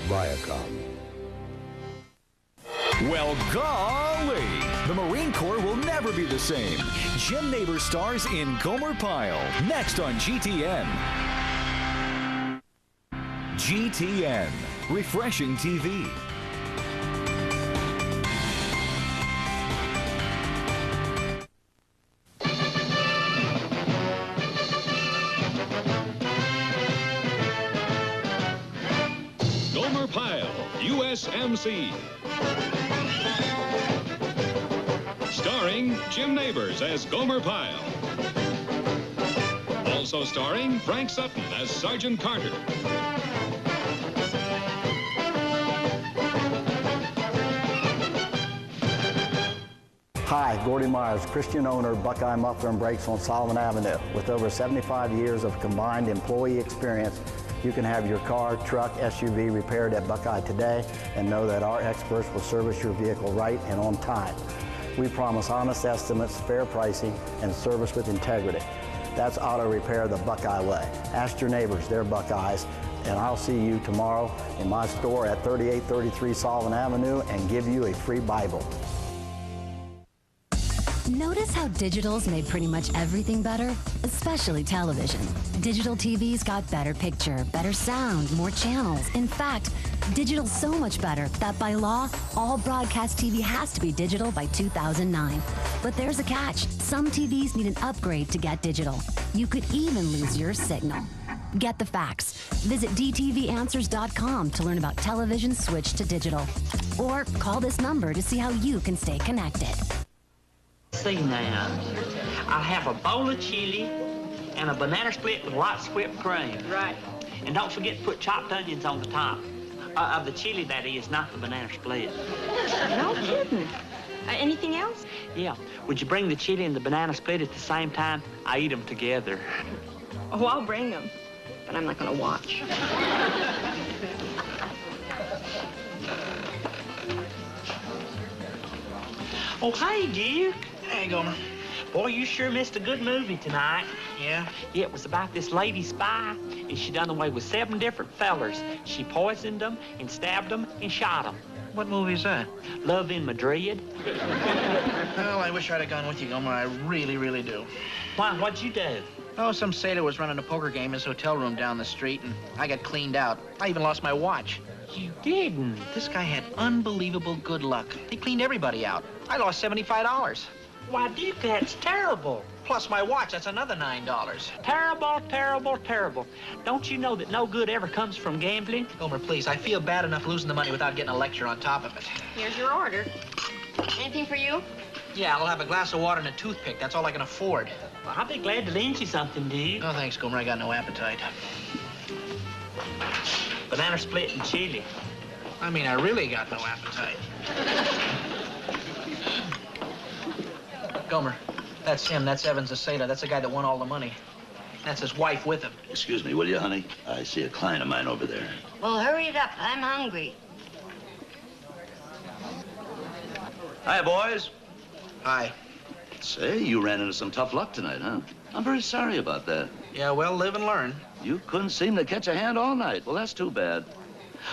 Viacom. Well, golly! The Marine Corps will never be the same. Jim Nabors stars in Gomer Pyle, next on GTN. GTN, refreshing TV. Gomer Pyle, USMC. Starring Jim Nabors as Gomer Pyle. Also starring Frank Sutton as Sergeant Carter. Hi, Gordy Myers, Christian owner, Buckeye Muffler and Brakes on Solomon Avenue. With over 75 years of combined employee experience, you can have your car, truck, SUV repaired at Buckeye today and know that our experts will service your vehicle right and on time. We promise honest estimates, fair pricing, and service with integrity. That's Auto Repair the Buckeye way. Ask your neighbors, they're Buckeyes, and I'll see you tomorrow in my store at 3833 Sullivan Avenue and give you a free Bible. Notice how digital's made pretty much everything better, especially television. Digital TV's got better picture, better sound, more channels. In fact, digital's so much better that by law, all broadcast TV has to be digital by 2009. But there's a catch. Some TVs need an upgrade to get digital. You could even lose your signal. Get the facts. Visit dtvanswers.com to learn about television switch to digital. Or call this number to see how you can stay connected. See now, I have a bowl of chili and a banana split with lots of whipped cream. Right. And don't forget to put chopped onions on the top. Of the chili, that is, not the banana split. No kidding. Anything else? Yeah. Would you bring the chili and the banana split at the same time? I eat them together. Oh, I'll bring them, but I'm not going to watch. Oh, hey, Duke. Hey, Gomer. Boy, you sure missed a good movie tonight. Yeah? Yeah, it was about this lady spy, and she done away with 7 different fellers. She poisoned them, and stabbed them, and shot them. What movie is that? Love in Madrid. Well, I wish I'd have gone with you, Gomer. I really, really do. Why, what'd you do? Oh, some sailor was running a poker game in his hotel room down the street, and I got cleaned out. I even lost my watch. You didn't? This guy had unbelievable good luck. He cleaned everybody out. I lost $75. Why, Duke, that's terrible. Plus my watch, that's another $9. Terrible, terrible, terrible. Don't you know that no good ever comes from gambling? Gomer, please, I feel bad enough losing the money without getting a lecture on top of it. Here's your order. Anything for you? Yeah, I'll have a glass of water and a toothpick. That's all I can afford. Well, I'll be glad to lend you something, Duke. Oh, thanks, Gomer. I got no appetite. Banana split and chili. I mean, I really got no appetite. Gomer, that's him. That's Evans, the sailor. That's the guy that won all the money. That's his wife with him. Excuse me, will you, honey? I see a client of mine over there. Well, hurry it up. I'm hungry. Hi, boys. Hi. Say, you ran into some tough luck tonight, huh? I'm very sorry about that. Yeah, well, live and learn. You couldn't seem to catch a hand all night. Well, that's too bad.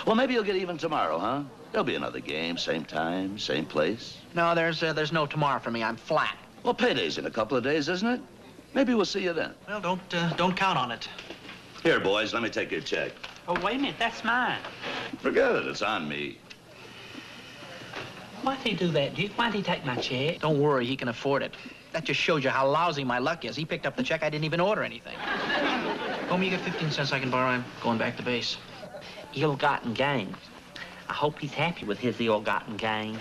Well, maybe you'll get even tomorrow, huh? There'll be another game, same time, same place. No, there's no tomorrow for me. I'm flat. Well, payday's in a couple of days, isn't it? Maybe we'll see you then. Well, don't count on it. Here, boys, let me take your check. Oh, wait a minute, that's mine. Forget it, it's on me. Why'd he do that, Duke? Why'd he take my check? Don't worry, he can afford it. That just shows you how lousy my luck is. He picked up the check, I didn't even order anything. Homie, you got 15 cents I can borrow. I'm going back to base. Ill-gotten gains. I hope he's happy with his ill-gotten gains.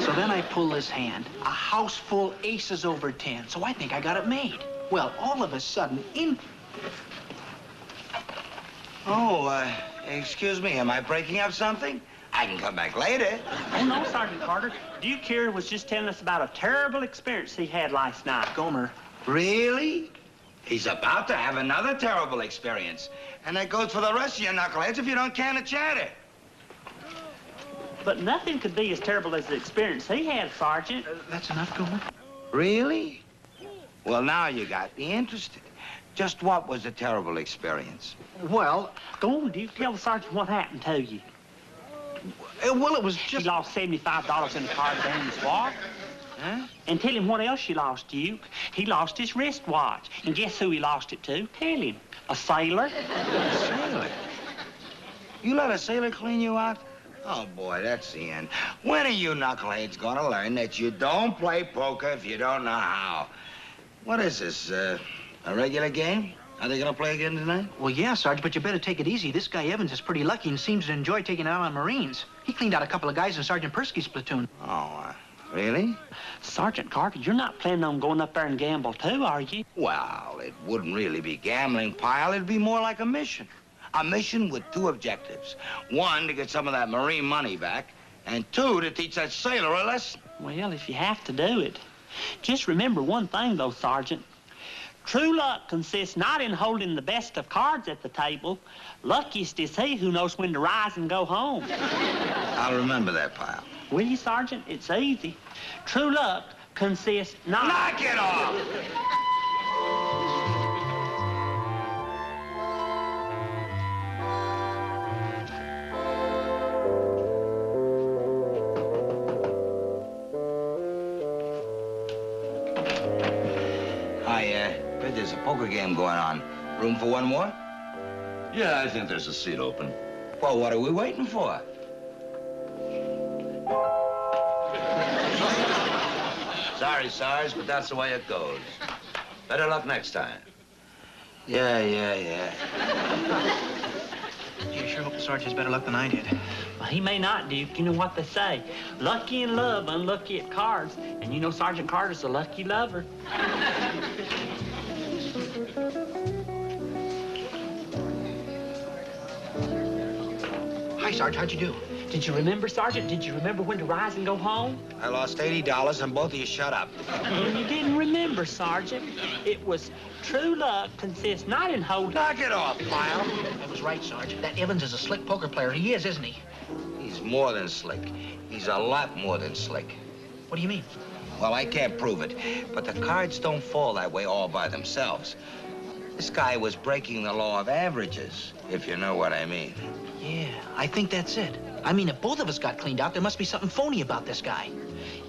So then I pull this hand. A house full aces over 10. So I think I got it made. Well, all of a sudden, Oh, excuse me, am I breaking up something? I can come back later. Oh, no, Sergeant Carter. Duke here was just telling us about a terrible experience he had last night. Gomer. Really? He's about to have another terrible experience. And that goes for the rest of you knuckleheads if you don't can a chatter. But nothing could be as terrible as the experience he had, Sergeant. That's enough, Gomer. Really? Well, now you got me interested. Just what was the terrible experience? Well, go on, Duke. Tell the sergeant what happened to you. Well, it was just... He lost $75 in the card game swap. Huh? And tell him what else you lost, Duke. He lost his wristwatch. And guess who he lost it to? Tell him. A sailor. A sailor? You let a sailor clean you out? Oh, boy, that's the end. When are you knuckleheads gonna learn that you don't play poker if you don't know how? What is this, a regular game? Are they gonna play again tonight? Well, yeah, Sarge, but you better take it easy. This guy Evans is pretty lucky and seems to enjoy taking it out on Marines. He cleaned out a couple of guys in Sergeant Persky's platoon. Oh, really? Sergeant Carter, you're not planning on going up there and gamble, too, are you? Well, it wouldn't really be gambling, pile. It'd be more like a mission. A mission with 2 objectives. 1, to get some of that Marine money back, and 2, to teach that sailor a lesson. Well, if you have to do it. Just remember one thing, though, Sergeant. True luck consists not in holding the best of cards at the table. Luckiest is he who knows when to rise and go home. I'll remember that, pal. Will you, Sergeant? It's easy. True luck consists not... Knock it off! Heard there's a poker game going on. Room for one more? Yeah, I think there's a seat open. Well, what are we waiting for? Sorry, Sarge, but that's the way it goes. Better luck next time. Yeah. Gee, I sure hope the Sarge has better luck than I did. Well, he may not, Duke. You know what they say. Lucky in love, unlucky at cards. And you know Sergeant Carter's a lucky lover. Hi, Sarge. How'd you do? Did you remember, Sergeant? Did you remember when to rise and go home? I lost $80 and both of you shut up. You didn't remember, Sergeant. It was true luck consists not in holding... Knock it off, Pyle. I was right, Sarge. That Evans is a slick poker player. He is, isn't he? He's more than slick. He's a lot more than slick. What do you mean? Well, I can't prove it, but the cards don't fall that way all by themselves. This guy was breaking the law of averages, if you know what I mean. Yeah, I think that's it. I mean, if both of us got cleaned out, there must be something phony about this guy.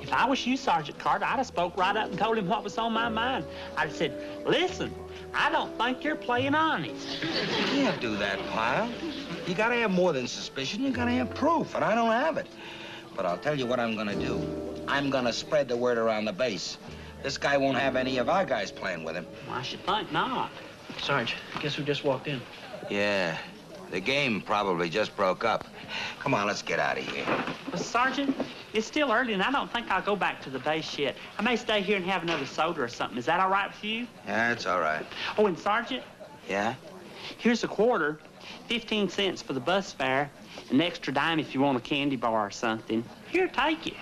If I was you, Sergeant Carter, I'd have spoke right up and told him what was on my mind. I'd have said, listen, I don't think you're playing honest. You can't do that, Pyle. You gotta have more than suspicion. You gotta have proof, and I don't have it. But I'll tell you what I'm gonna do. I'm gonna spread the word around the base. This guy won't have any of our guys playing with him. Well, I should think not. Sarge, guess who just walked in? Yeah, the game probably just broke up. Come on, let's get out of here. Well, Sergeant, it's still early, and I don't think I'll go back to the base yet. I may stay here and have another soda or something. Is that all right with you? Yeah, it's all right. Oh, and Sergeant? Yeah? Here's a quarter, 15 cents for the bus fare, an extra dime if you want a candy bar or something. Here, take it.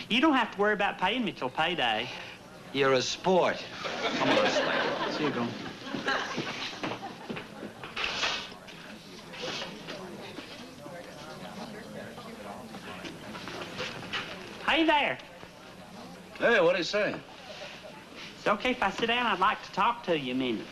You don't have to worry about paying me till payday. You're a sport. Come on, Slade. See you, go. Hey there. Hey, what do you say? It's okay if I sit down. I'd like to talk to you a minute.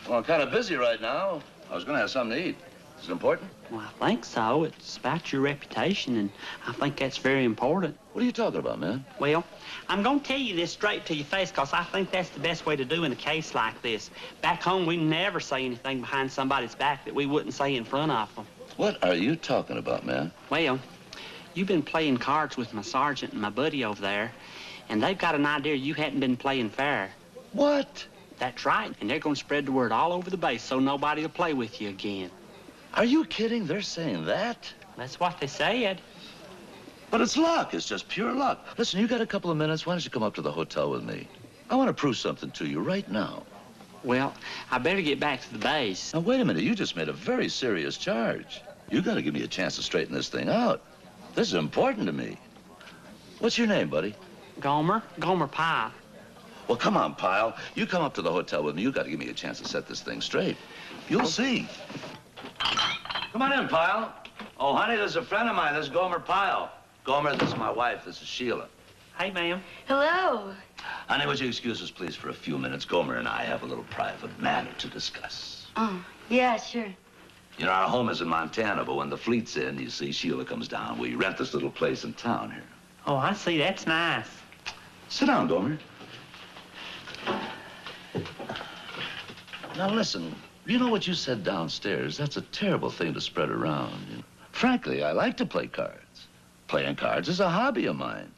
Well, I'm kind of busy right now. I was going to have something to eat. Is it important? Well, I think so. It's about your reputation, and I think that's very important. What are you talking about, man? Well, I'm going to tell you this straight to your face because I think that's the best way to do in a case like this. Back home, we never say anything behind somebody's back that we wouldn't say in front of them. What are you talking about, man? Well, you've been playing cards with my sergeant and my buddy over there, and they've got an idea you hadn't been playing fair. What? That's right, and they're going to spread the word all over the base so nobody will play with you again. Are you kidding? They're saying that? That's what they said. But it's luck. It's just pure luck. Listen, you got a couple of minutes. Why don't you come up to the hotel with me? I want to prove something to you right now. Well, I better get back to the base. Now, wait a minute. You just made a very serious charge. You got to give me a chance to straighten this thing out. This is important to me. What's your name, buddy? Gomer Pyle. Well, come on, Pyle. You come up to the hotel with me. You got to give me a chance to set this thing straight. You'll see. Come on in, Pyle. Oh, honey, there's a friend of mine. This is Gomer Pyle. Gomer, this is my wife. This is Sheila. Hey, ma'am. Hello. Honey, would you excuse us, please, for a few minutes? Gomer and I have a little private matter to discuss. Oh, yeah, sure. You know, our home is in Montana, but when the fleet's in, you see, Sheila comes down. We rent this little place in town here. Oh, I see. That's nice. Sit down, Gomer. Now, listen. You know what you said downstairs? That's a terrible thing to spread around. You know? Frankly, I like to play cards. Playing cards is a hobby of mine.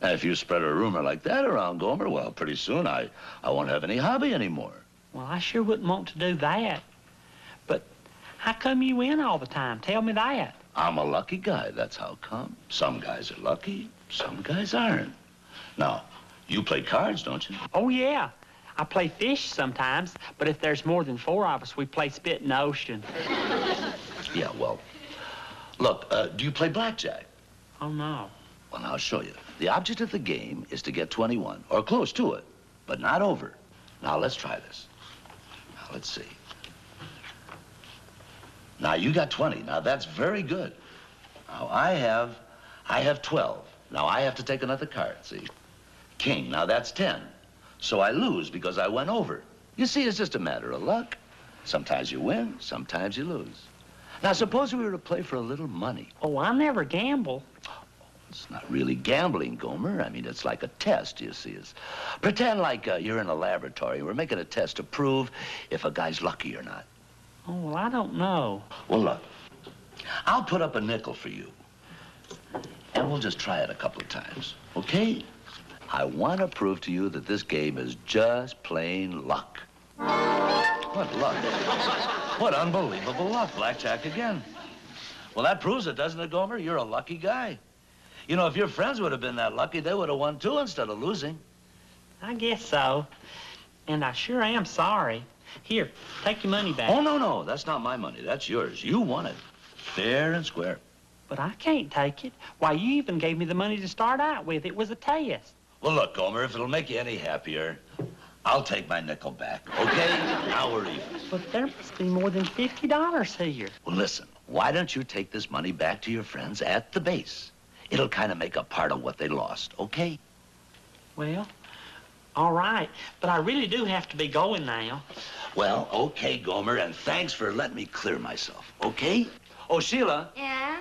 And if you spread a rumor like that around, Gomer, well, pretty soon I won't have any hobby anymore. Well, I sure wouldn't want to do that. But how come you win all the time? Tell me that. I'm a lucky guy, that's how come. Some guys are lucky, some guys aren't. Now, you play cards, don't you? Oh, yeah. I play fish sometimes, but if there's more than 4 of us, we play spit in the ocean. Yeah, well, look, do you play blackjack? Oh, no. Well, now, I'll show you. The object of the game is to get 21, or close to it, but not over. Now, let's try this. Now, let's see. Now, you got 20. Now, that's very good. Now, I have I have 12. Now I have to take another card, see? King, now that's 10. So I lose because I went over. You see, it's just a matter of luck. Sometimes you win, sometimes you lose. Now, suppose we were to play for a little money. Oh, I never gamble. It's not really gambling, Gomer. I mean, it's like a test, you see. Pretend like you're in a laboratory. We're making a test to prove if a guy's lucky or not. Oh, well, I don't know. Well, look, I'll put up a nickel for you. And we'll just try it a couple of times, okay? I want to prove to you that this game is just plain luck. What luck? What unbelievable luck. Blackjack again. Well, that proves it, doesn't it, Gomer? You're a lucky guy. You know, if your friends would have been that lucky, they would have won too instead of losing. I guess so. And I sure am sorry. Here, take your money back. Oh, no, that's not my money. That's yours. You won it. Fair and square. But I can't take it. Why, you even gave me the money to start out with. It was a test. Well, look, Gomer, if it'll make you any happier, I'll take my nickel back, okay? Now we're even. But there must be more than $50 here. Well, listen, why don't you take this money back to your friends at the base? It'll kind of make up part of what they lost, okay? Well, all right. But I really do have to be going now. Well, okay, Gomer, and thanks for letting me clear myself, okay? Oh, Sheila. Yeah?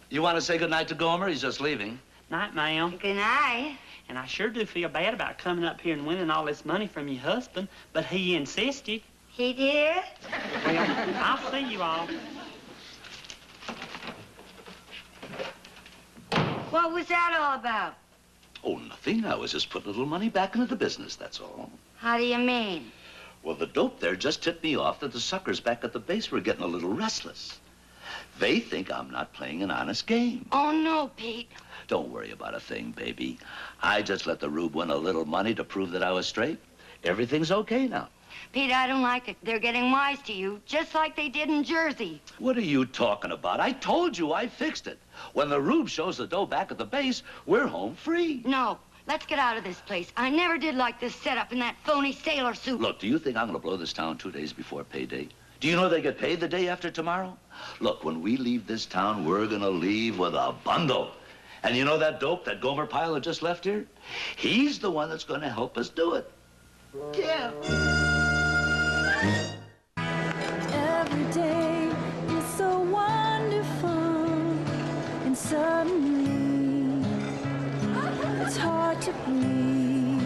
You want to say goodnight to Gomer? He's just leaving. Night, ma'am. Good night. And I sure do feel bad about coming up here and winning all this money from your husband, but he insisted. He did? Well, I'll see you all. What was that all about? Oh, nothing. I was just putting a little money back into the business, that's all. How do you mean? Well, the dope there just tipped me off that the suckers back at the base were getting a little restless. They think I'm not playing an honest game. Oh, no, Pete. Don't worry about a thing, baby. I just let the rube win a little money to prove that I was straight. Everything's okay now. Pete, I don't like it. They're getting wise to you, just like they did in Jersey. What are you talking about? I told you I fixed it. When the rube shows the dough back at the base, we're home free. No, let's get out of this place. I never did like this setup in that phony sailor suit. Look, do you think I'm going to blow this town 2 days before payday? Do you know they get paid the day after tomorrow? Look, when we leave this town, we're going to leave with a bundle. And you know that dope, that Gomer Pyle that just left here? He's the one that's going to help us do it. Yeah. Every day is so wonderful, and suddenly it's hard to breathe.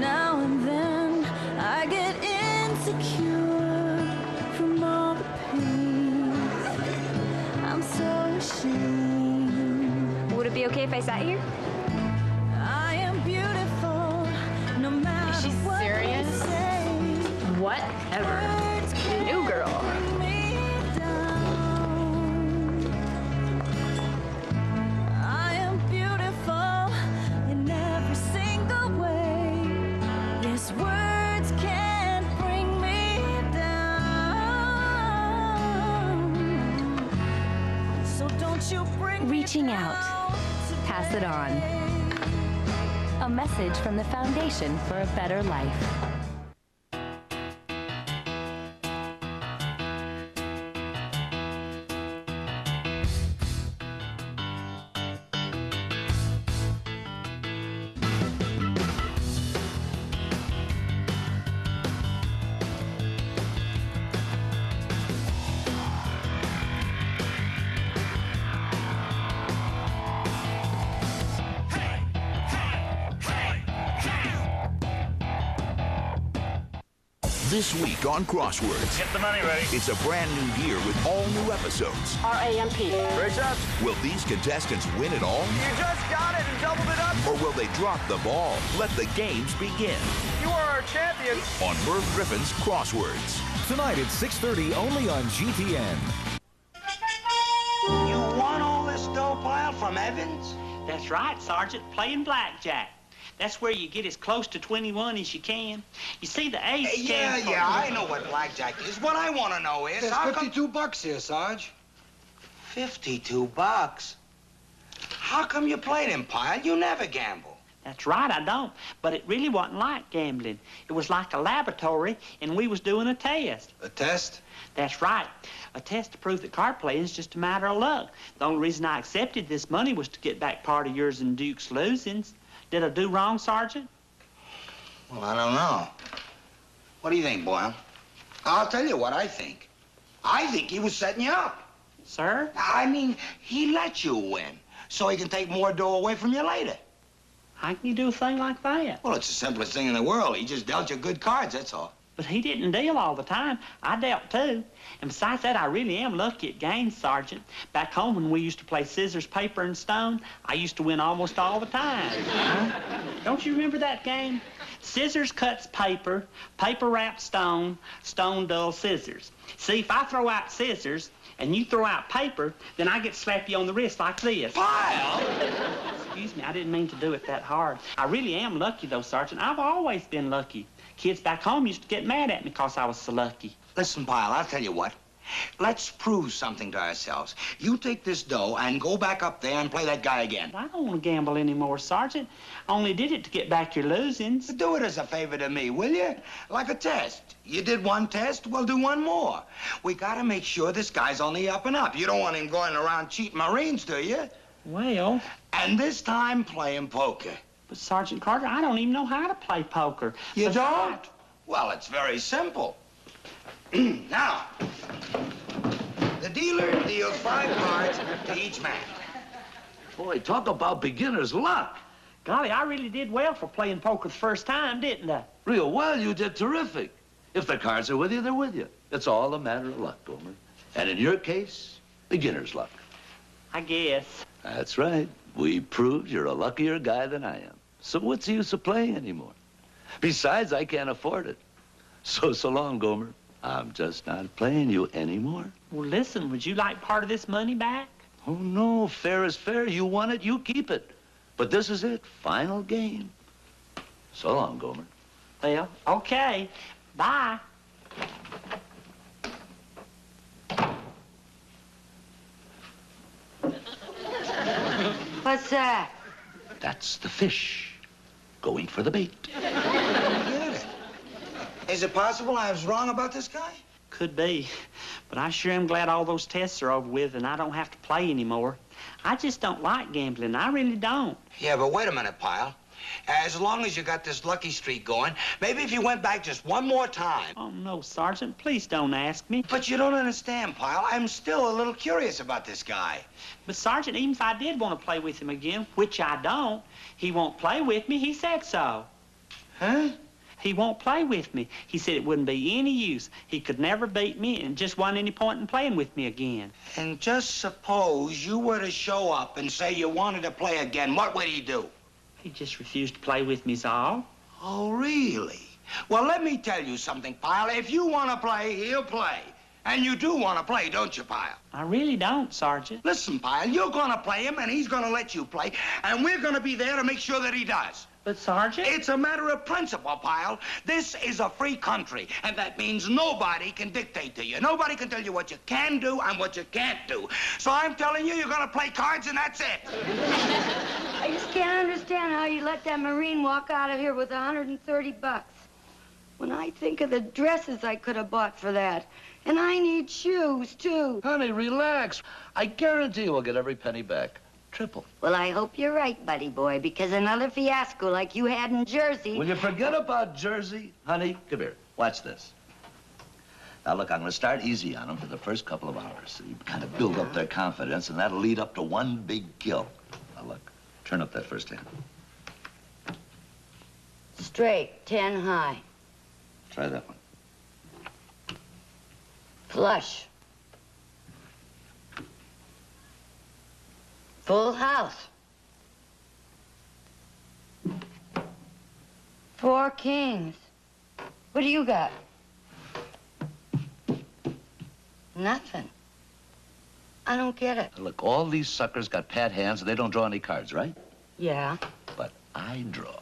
Now and then I get insecure from all the pain. I'm so ashamed. Would it be okay if I sat here? I am beautiful, no matter Is she what serious? they say. Whatever. New girl. I am beautiful in every single way. Yes, words can't bring me down. So don't you bring Reaching out. Pass it on. A message from the Foundation for a Better Life. This week on Crosswords. Get the money ready. It's a brand new year with all new episodes. RAMP. Bridge up. Will these contestants win it all? You just got it and doubled it up. Or will they drop the ball? Let the games begin. You are our champions. On Merv Griffin's Crosswords. Tonight at 6:30 only on GTN. You won all this dough pile from Evans? That's right, Sergeant. Playing blackjack. That's where you get as close to 21 as you can. You see, the ace stands for... Yeah, I know what blackjack is. What I want to know is... There's how 52 bucks here, Sarge. 52 bucks? How come you played him, Pyle? You never gamble. That's right, I don't. But it really wasn't like gambling. It was like a laboratory, and we was doing a test. A test? That's right. A test to prove that card playing is just a matter of luck. The only reason I accepted this money was to get back part of yours and Duke's losings. Did I do wrong, Sergeant? Well, I don't know. What do you think, Boyle? I'll tell you what I think. I think he was setting you up. Sir? I mean, he let you win so he can take more dough away from you later. How can you do a thing like that? Well, it's the simplest thing in the world. He just dealt you good cards, that's all. But he didn't deal all the time. I dealt too. And besides that, I really am lucky at games, Sergeant. Back home when we used to play scissors, paper, and stone, I used to win almost all the time. Huh? Don't you remember that game? Scissors cuts paper, paper wraps stone, stone dulls scissors. See, if I throw out scissors and you throw out paper, then I get to slap you on the wrist like this. Pyle! Excuse me, I didn't mean to do it that hard. I really am lucky, though, Sergeant. I've always been lucky. Kids back home used to get mad at me because I was so lucky. Listen, Pyle, I'll tell you what. Let's prove something to ourselves. You take this dough and go back up there and play that guy again. I don't want to gamble anymore, Sergeant. I only did it to get back your losings. Do it as a favor to me, will you? Like a test. You did one test, we'll do one more. We gotta make sure this guy's on the up and up. You don't want him going around cheating Marines, do you? Well... And this time, playing poker. But, Sergeant Carter, I don't even know how to play poker. You don't? Well, it's very simple. Now, the dealer deals 5 cards to each man. Boy, talk about beginner's luck. Golly, I really did well for playing poker the first time, didn't I? Real well, you did terrific. If the cards are with you, they're with you. It's all a matter of luck, Gomer. And in your case, beginner's luck. I guess. That's right. We proved you're a luckier guy than I am. So what's the use of playing anymore? Besides, I can't afford it. So long, Gomer. I'm just not playing you anymore. Well, listen, would you like part of this money back? Oh, no. Fair is fair. You want it, you keep it. But this is it. Final game. So long, Gomer. Well, okay. Bye. What's that? That's the fish going for the bait. Is it possible I was wrong about this guy? Could be. But I sure am glad all those tests are over with and I don't have to play anymore. I just don't like gambling. I really don't. Yeah, but wait a minute, Pyle. As long as you got this lucky streak going, maybe if you went back just one more time. Oh, no, Sergeant. Please don't ask me. But you don't understand, Pyle. I'm still a little curious about this guy. But, Sergeant, even if I did want to play with him again, which I don't, he won't play with me. He said so. Huh? He won't play with me. He said it wouldn't be any use. He could never beat me and just wasn't any point in playing with me again. And just suppose you were to show up and say you wanted to play again, what would he do? He just refused to play with me, is all. Oh, really? Well, let me tell you something, Pyle. If you want to play, he'll play. And you do want to play, don't you, Pyle? I really don't, Sergeant. Listen, Pyle, you're going to play him, and he's going to let you play, and we're going to be there to make sure that he does. But, Sergeant... It's a matter of principle, Pyle. This is a free country, and that means nobody can dictate to you. Nobody can tell you what you can do and what you can't do. So I'm telling you, you're going to play cards, and that's it. I just can't understand how you let that Marine walk out of here with $130. When I think of the dresses I could have bought for that. And I need shoes, too. Honey, relax. I guarantee we'll get every penny back. Triple. Well, I hope you're right, buddy boy, because another fiasco like you had in Jersey... Will you forget about Jersey? Honey, come here. Watch this. Now, look, I'm going to start easy on them for the first couple of hours. So you kind of build up their confidence, and that'll lead up to one big kill. Now, look, turn up that first hand. Straight, 10 high. Try that one. Flush. Full house. 4 kings. What do you got? Nothing. I don't get it. Look, all these suckers got pat hands and they don't draw any cards, right? Yeah. But I draw.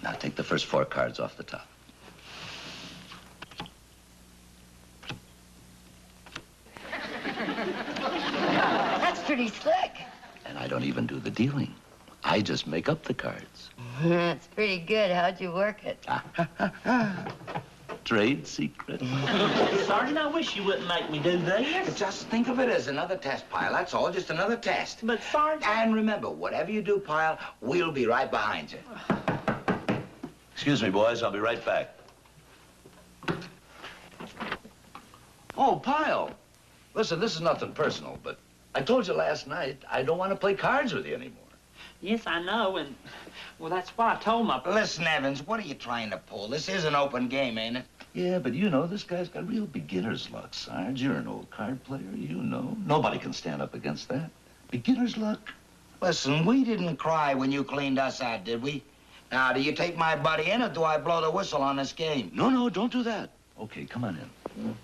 Now take the first 4 cards off the top. That's pretty slick. And I don't even do the dealing. I just make up the cards. That's pretty good. How'd you work it? Trade secret. Sergeant, I wish you wouldn't make me do this. Just think of it as another test, Pyle. That's all, just another test. But, Sergeant... And remember, whatever you do, Pyle, we'll be right behind you. Excuse me, boys. I'll be right back. Oh, Pyle. Listen, this is nothing personal, but I told you last night I don't want to play cards with you anymore. Yes, I know, and... Well, that's what I told my... Listen, Evans, what are you trying to pull? This is an open game, ain't it? Yeah, but you know, this guy's got real beginner's luck, Sarge. You're an old card player, you know. Nobody can stand up against that. Beginner's luck. Listen, we didn't cry when you cleaned us out, did we? Now, do you take my buddy in, or do I blow the whistle on this game? No, don't do that. Okay, come on in.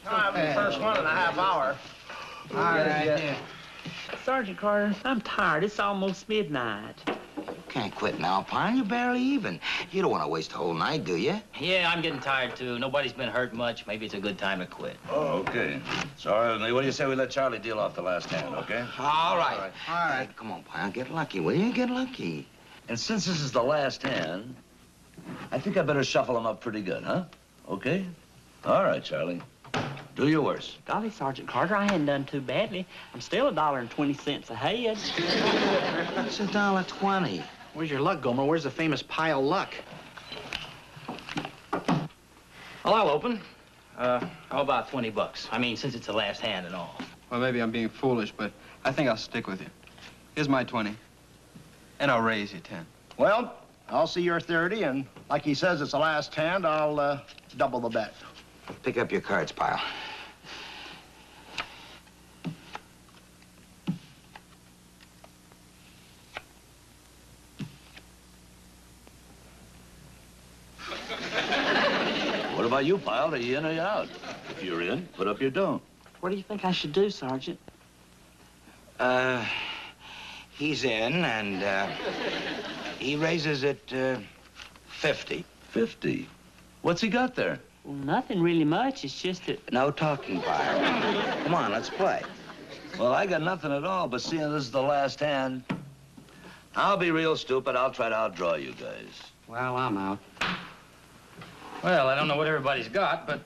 Time for the first 1.5 hours. All right. Sergeant Carter, I'm tired. It's almost midnight. You can't quit now, Pyle. You're barely even. You don't want to waste the whole night, do you? Yeah, I'm getting tired, too. Nobody's been hurt much. Maybe it's a good time to quit. Oh, okay. Sorry, what do you say we let Charlie deal off the last hand, okay? All right. All right. Hey, come on, Pyle. Get lucky, will you? Get lucky. And since this is the last hand, I think I better shuffle them up pretty good, huh? Okay? All right, Charlie. Do your worst. Golly, Sergeant Carter, I hadn't done too badly. I'm still $1.20 ahead. That's $1.20. Where's your luck, Gomer? Where's the famous Pyle luck? Well, I'll open. How about $20? I mean, since it's the last hand and all. Well, maybe I'm being foolish, but I think I'll stick with you. Here's my 20. And I'll raise you 10. Well, I'll see your 30, and like he says, it's the last hand. I'll double the bet. Pick up your cards, Pyle. What about you, Pyle? Are you in or you out? If you're in, put up your dough. What do you think I should do, Sergeant? He's in, and he raises it 50. 50? What's he got there? Well, nothing really much. It's just that... No talking, Pyle. Come on, let's play. Well, I got nothing at all, but seeing this is the last hand, I'll be real stupid. I'll try to outdraw you guys. Well, I'm out. Well, I don't know what everybody's got, but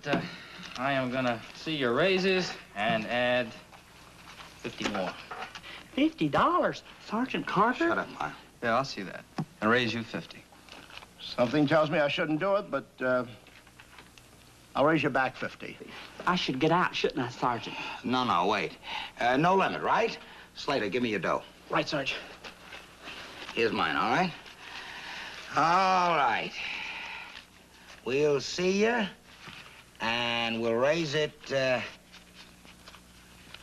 I am gonna see your raises and add 50 more. $50? Sergeant Carter? Shut up, Pyle. Yeah, I'll see that. And raise you 50. Something tells me I shouldn't do it, but I'll raise you back 50. I should get out, shouldn't I, Sergeant? No, wait. No limit, right? Slater, give me your dough. Right, Sarge. Here's mine, all right? All right. We'll see you, and we'll raise it, $200.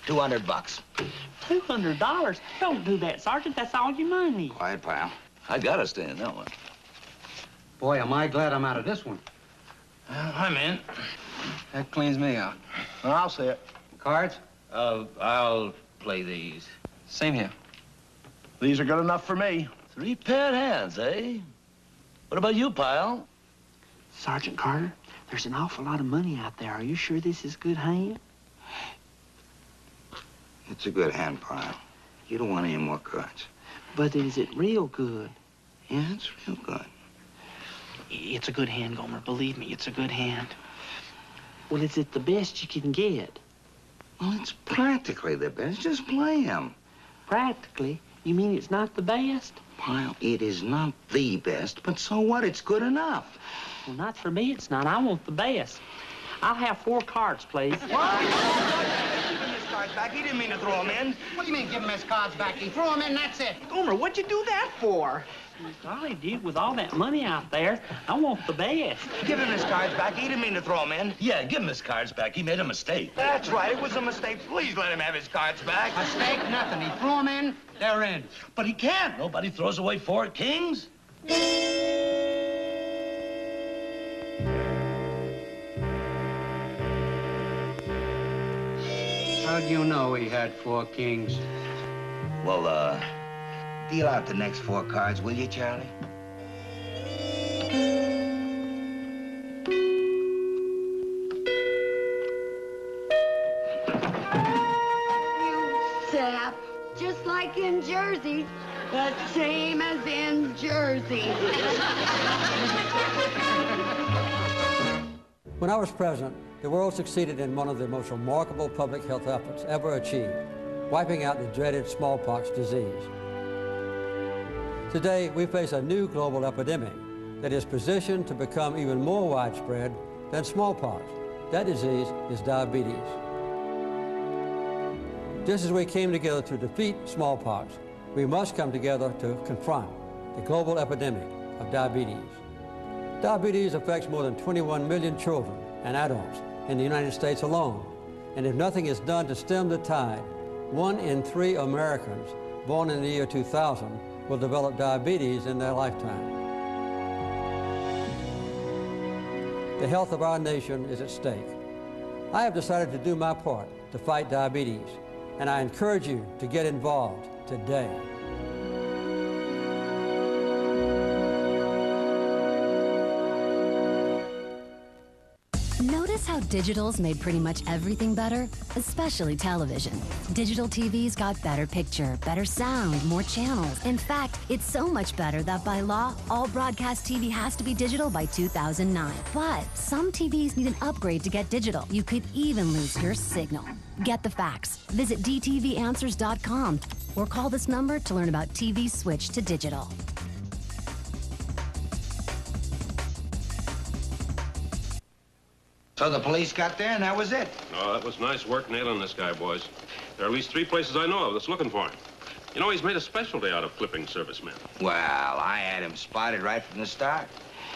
$200? Don't do that, Sergeant. That's all your money. Quiet, Pyle. I gotta stay in that one. Boy, am I glad I'm out of this one. I'm in. That cleans me out. Well, I'll see it. Cards? I'll play these. Same here. These are good enough for me. 3 paired hands, eh? What about you, Pyle? Sergeant Carter, there's an awful lot of money out there. Are you sure this is a good hand? It's a good hand, Pyle. You don't want any more cards. But is it real good? Yeah, it's real good. It's a good hand, Gomer. Believe me, it's a good hand. Well, is it the best you can get? Well, it's practically the best. Just play him. Practically? You mean it's not the best? Pyle, it is not the best, but so what? It's good enough. Well, not for me, it's not. I want the best. I'll have 4 cards, please. What? Give him his cards back. He didn't mean to throw them in. What do you mean, give him his cards back? He threw them in, that's it. Gomer, what'd you do that for? Golly, dude, with all that money out there, I want the best. Give him his cards back. He didn't mean to throw them in. Yeah, give him his cards back. He made a mistake. That's right. It was a mistake. Please let him have his cards back. Mistake, nothing. He threw them in, they're in. But he can't. Nobody throws away 4 kings. How do you know he had 4 kings? Well, deal out the next 4 cards, will you, Charlie? Sap, just like in Jersey, the same as in Jersey. When I was president, the world succeeded in one of the most remarkable public health efforts ever achieved, wiping out the dreaded smallpox disease. Today, we face a new global epidemic that is positioned to become even more widespread than smallpox. That disease is diabetes. Just as we came together to defeat smallpox, we must come together to confront the global epidemic of diabetes. Diabetes affects more than 21 million children and adults in the United States alone. And if nothing is done to stem the tide, 1 in 3 Americans born in the year 2000 will develop diabetes in their lifetime. The health of our nation is at stake. I have decided to do my part to fight diabetes, and I encourage you to get involved today. Notice how digital's made pretty much everything better, especially television. Digital TV's got better picture, better sound, more channels. In fact, it's so much better that by law, all broadcast TV has to be digital by 2009. But some TVs need an upgrade to get digital. You could even lose your signal. Get the facts. Visit dtvanswers.com or call this number to learn about TV switch to digital. So the police got there and that was it? Oh, that was nice work nailing this guy, boys. There are at least 3 places I know of that's looking for him. You know, he's made a specialty out of flipping servicemen. Well, I had him spotted right from the start.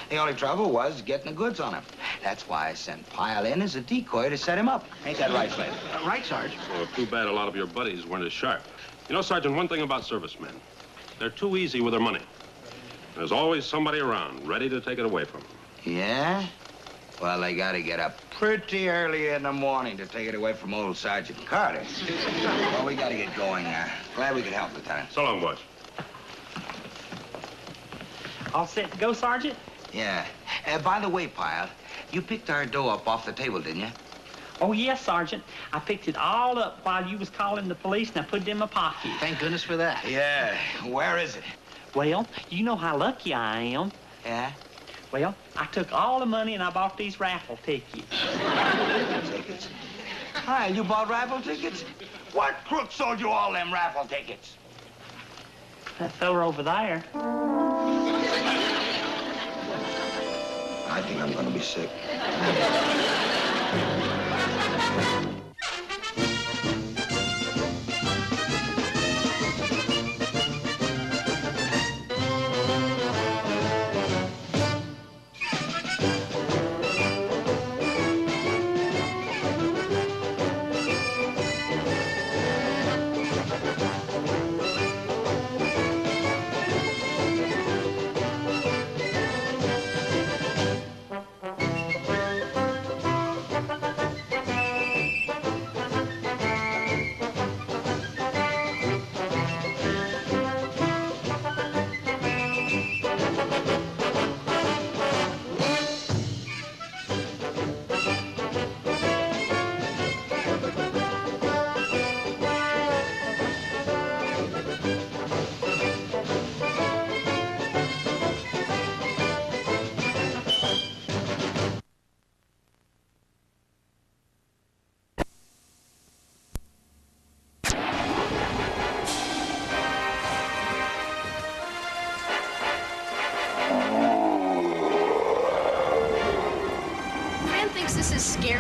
The only trouble was getting the goods on him. That's why I sent Pyle in as a decoy to set him up. Ain't that right, Slade? Right, Sergeant. Well, too bad a lot of your buddies weren't as sharp. You know, Sergeant, one thing about servicemen. They're too easy with their money. There's always somebody around, ready to take it away from them. Yeah? Well, they gotta get up pretty early in the morning to take it away from old Sergeant Carter. Well, we gotta get going. Glad we could help, Lieutenant. So long, boys. All set to go, Sergeant? Yeah. By the way, Pyle, you picked our dough up off the table, didn't you? Oh, yes, Sergeant. I picked it all up while you was calling the police, and I put it in my pocket. Thank goodness for that. Yeah. Where is it? Well, you know how lucky I am. Yeah? Well, I took all the money and I bought these raffle tickets. Tickets? Hi, you bought raffle tickets? What crook sold you all them raffle tickets? That fella over there. I think I'm gonna be sick.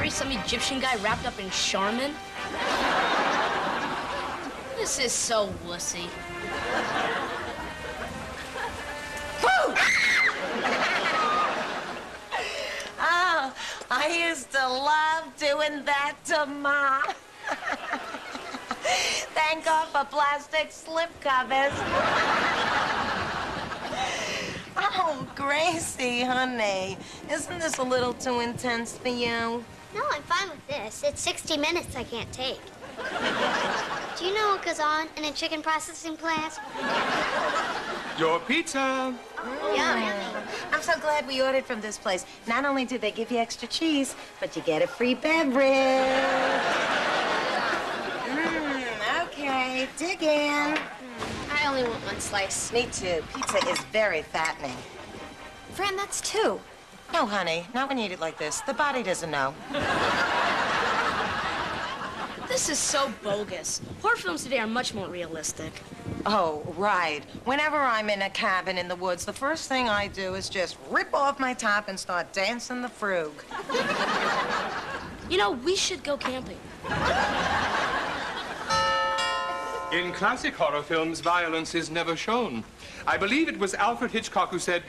Some Egyptian guy wrapped up in Charmin? This is so wussy. Oh, I used to love doing that to Ma. Thank God for plastic slip covers. Oh, Gracie, honey, isn't this a little too intense for you? No, I'm fine with this. It's 60 minutes I can't take. Do you know what goes on in a chicken processing plant? Your pizza. Yummy. I'm so glad we ordered from this place. Not only do they give you extra cheese, but you get a free beverage. Okay. you digging? I only want one slice. Me too. Pizza is very fattening. Fran, that's two. No, honey, not when you eat it like this. The body doesn't know. This is so bogus. Horror films today are much more realistic. Oh, right. Whenever I'm in a cabin in the woods, the first thing I do is just rip off my top and start dancing the frug. You know, we should go camping. In classic horror films, violence is never shown. I believe it was Alfred Hitchcock who said,